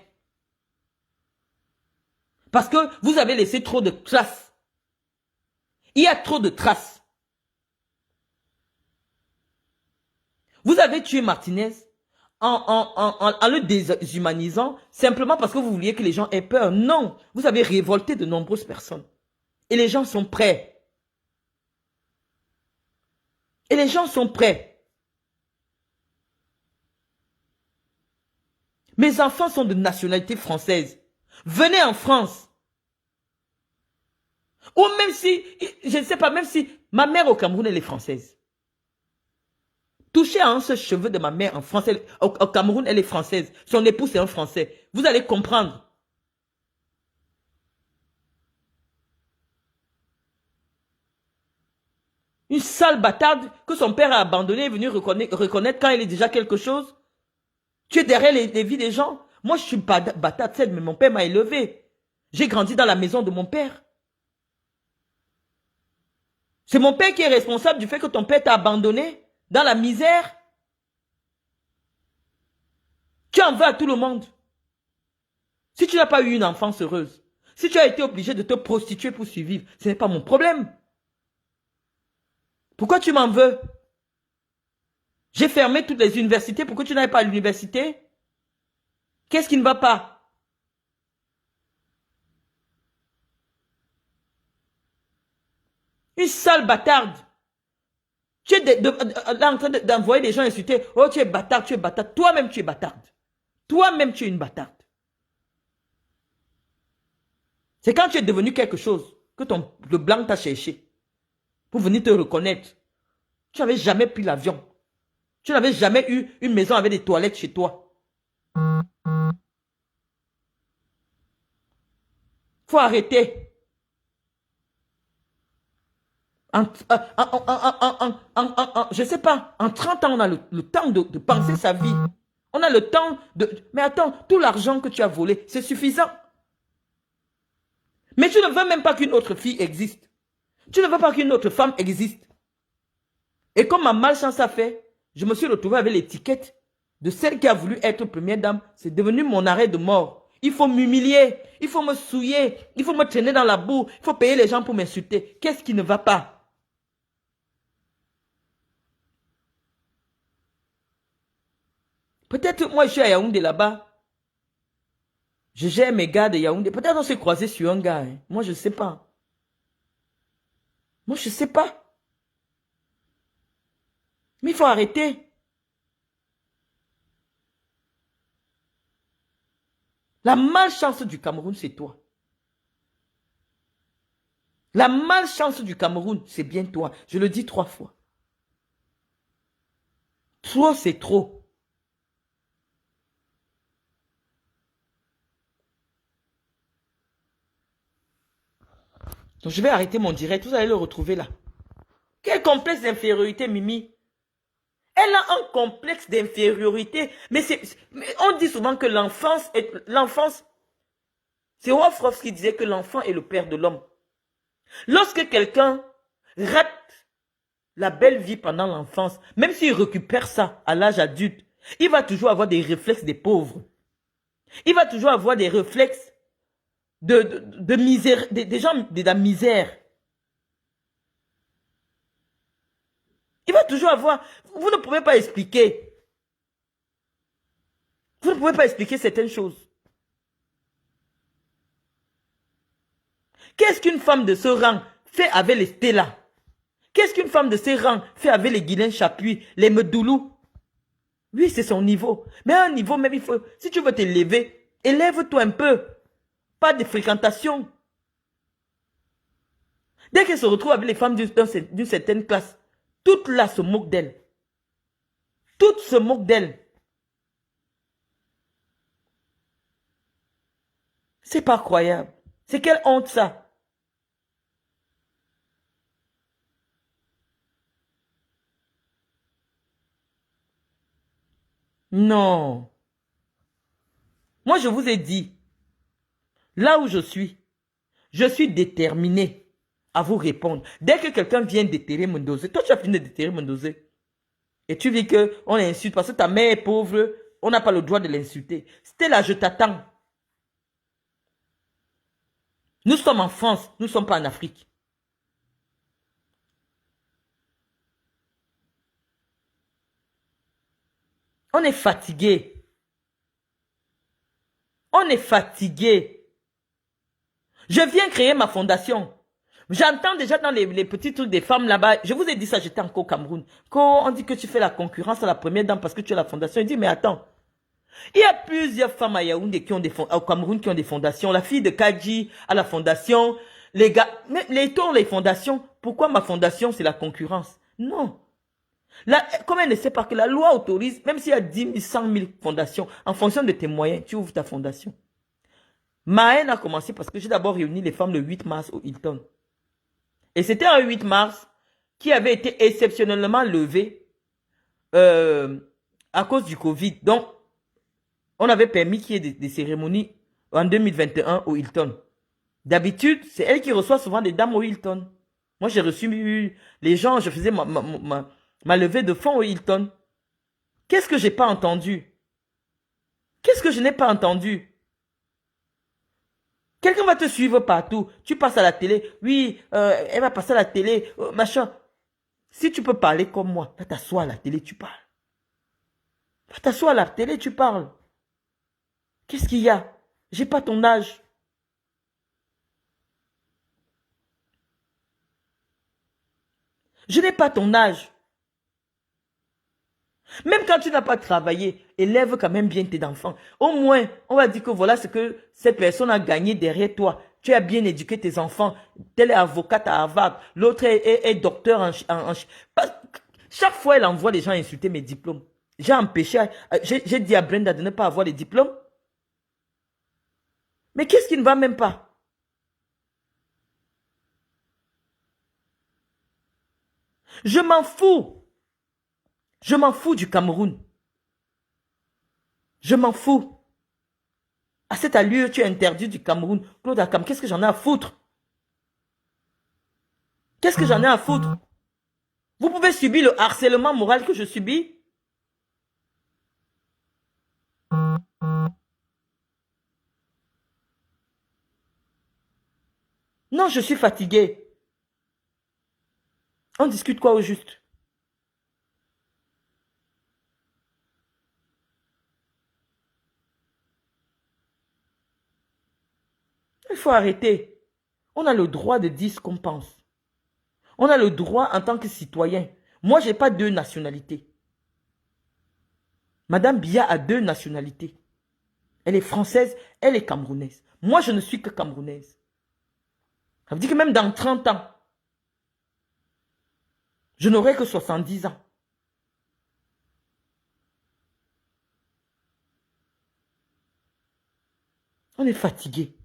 Parce que vous avez laissé trop de traces. Il y a trop de traces. Vous avez tué Martinez en le déshumanisant simplement parce que vous vouliez que les gens aient peur. Non, vous avez révolté de nombreuses personnes. Et les gens sont prêts. Et les gens sont prêts. Mes enfants sont de nationalité française. Venez en France. Ou même si, je ne sais pas, même si ma mère au Cameroun, elle est française. Touchez à un seul cheveu de ma mère en France, au Cameroun, elle est française. Son époux, c'est un Français. Vous allez comprendre. Une sale bâtarde que son père a abandonnée est venue reconnaître quand elle est déjà quelque chose. Tu es derrière les vies des gens. Moi, je suis bâtarde, mais mon père m'a élevé. J'ai grandi dans la maison de mon père. C'est mon père qui est responsable du fait que ton père t'a abandonné dans la misère. Tu en veux à tout le monde. Si tu n'as pas eu une enfance heureuse, si tu as été obligé de te prostituer pour survivre, ce n'est pas mon problème. Pourquoi tu m'en veux? J'ai fermé toutes les universités. Pourquoi tu n'ailles pas à l'université? Qu'est-ce qui ne va pas? Une sale bâtarde. Tu es là en train d'envoyer des gens insulter. Oh, tu es bâtard, tu es bâtard. Toi-même, tu es bâtarde. Toi-même, tu es une bâtarde. C'est quand tu es devenu quelque chose que le blanc t'a cherché pour venir te reconnaître. Tu n'avais jamais pris l'avion. Tu n'avais jamais eu une maison avec des toilettes chez toi. Faut arrêter. Je ne sais pas, en 30 ans, on a le temps de penser sa vie. On a le temps de... Mais attends, tout l'argent que tu as volé, c'est suffisant. Mais tu ne veux même pas qu'une autre fille existe. Tu ne veux pas qu'une autre femme existe. Et comme ma malchance a fait, je me suis retrouvé avec l'étiquette de celle qui a voulu être première dame. C'est devenu mon arrêt de mort. Il faut m'humilier, il faut me souiller, il faut me traîner dans la boue, il faut payer les gens pour m'insulter. Qu'est-ce qui ne va pas? Peut-être moi je suis à Yaoundé là-bas. Je gère mes gars de Yaoundé. Peut-être on s'est croisé sur un gars. Hein. Moi je ne sais pas. Moi je ne sais pas. Mais il faut arrêter. La malchance du Cameroun, c'est toi. La malchance du Cameroun, c'est bien toi. Je le dis 3 fois. Trop, c'est trop. Donc je vais arrêter mon direct. Vous allez le retrouver là. Quel complexe d'infériorité, Mimi? Elle a un complexe d'infériorité. Mais on dit souvent que l'enfance, c'est Wolf qui disait que l'enfant est le père de l'homme. Lorsque quelqu'un rate la belle vie pendant l'enfance, même s'il récupère ça à l'âge adulte, il va toujours avoir des réflexes des pauvres. Il va toujours avoir des réflexes de misère, des gens de la misère. Il va toujours avoir... Vous ne pouvez pas expliquer. Vous ne pouvez pas expliquer certaines choses. Qu'est-ce qu'une femme de ce rang fait avec les Stella? Qu'est-ce qu'une femme de ce rang fait avec les Guylaine Chapuis, les Medoulou? Oui, c'est son niveau. Mais à un niveau même, il faut... Si tu veux t'élever, élève-toi un peu. Pas de fréquentation. Dès qu'elle se retrouve avec les femmes d'une certaine classe, toutes là se moquent d'elle. Toutes se moquent d'elle. C'est pas croyable. C'est quelle honte ça? Non. Moi, je vous ai dit, là où je suis déterminé à vous répondre. Dès que quelqu'un vient déterrer mon dossier, toi tu as fini de déterrer mon dossier. Et tu dis qu'on l'insulte parce que ta mère est pauvre, on n'a pas le droit de l'insulter. C'était là, je t'attends. Nous sommes en France, nous ne sommes pas en Afrique. On est fatigué. On est fatigué. Je viens créer ma fondation. J'entends déjà dans les petits trucs des femmes là-bas. Je vous ai dit ça, j'étais encore au Cameroun. Quand on dit que tu fais la concurrence à la première dame parce que tu as la fondation, il dit mais attends. Il y a plusieurs femmes à Yaoundé qui ont au Cameroun qui ont des fondations. La fille de Kadji a la fondation. Les gars, mais les tours, les fondations, pourquoi ma fondation, c'est la concurrence? Non. Là, comme elle ne sait pas que la loi autorise, même s'il y a 10 000, 100 000 fondations, en fonction de tes moyens, tu ouvres ta fondation. Ma haine a commencé parce que j'ai d'abord réuni les femmes le 8 mars au Hilton. Et c'était un 8 mars qui avait été exceptionnellement levé à cause du Covid. Donc, on avait permis qu'il y ait des cérémonies en 2021 au Hilton. D'habitude, c'est elle qui reçoit souvent des dames au Hilton. Moi, j'ai reçu les gens, je faisais ma levée de fonds au Hilton. Qu'est-ce que j'ai pas entendu? Qu'est-ce que je n'ai pas entendu? Quelqu'un va te suivre partout. Tu passes à la télé. Oui, elle va passer à la télé. Machin. Si tu peux parler comme moi, va t'asseoir à la télé, tu parles. Va t'asseoir à la télé, tu parles. Qu'est-ce qu'il y a? J'ai pas ton âge. Je n'ai pas ton âge. Même quand tu n'as pas travaillé, élève quand même bien tes enfants. Au moins, on va dire que voilà ce que cette personne a gagné derrière toi. Tu as bien éduqué tes enfants. Telle est avocate à Harvard. L'autre est docteur chaque fois, elle envoie les gens insulter mes diplômes. J'ai empêché, j'ai dit à Brenda de ne pas avoir les diplômes. Mais qu'est-ce qui ne va même pas? Je m'en fous. Je m'en fous du Cameroun. Je m'en fous. À cette allure, tu es interdit du Cameroun. Claude Akam, qu'est-ce que j'en ai à foutre? Qu'est-ce que j'en ai à foutre? Vous pouvez subir le harcèlement moral que je subis? Non, je suis fatigué. On discute quoi au juste? Il faut arrêter. On a le droit de dire ce qu'on pense. On a le droit en tant que citoyen. Moi, je n'ai pas deux nationalités. Madame Biya a deux nationalités. Elle est française, elle est camerounaise. Moi, je ne suis que camerounaise. Ça veut dire que même dans 30 ans, je n'aurai que 70 ans. On est fatigué.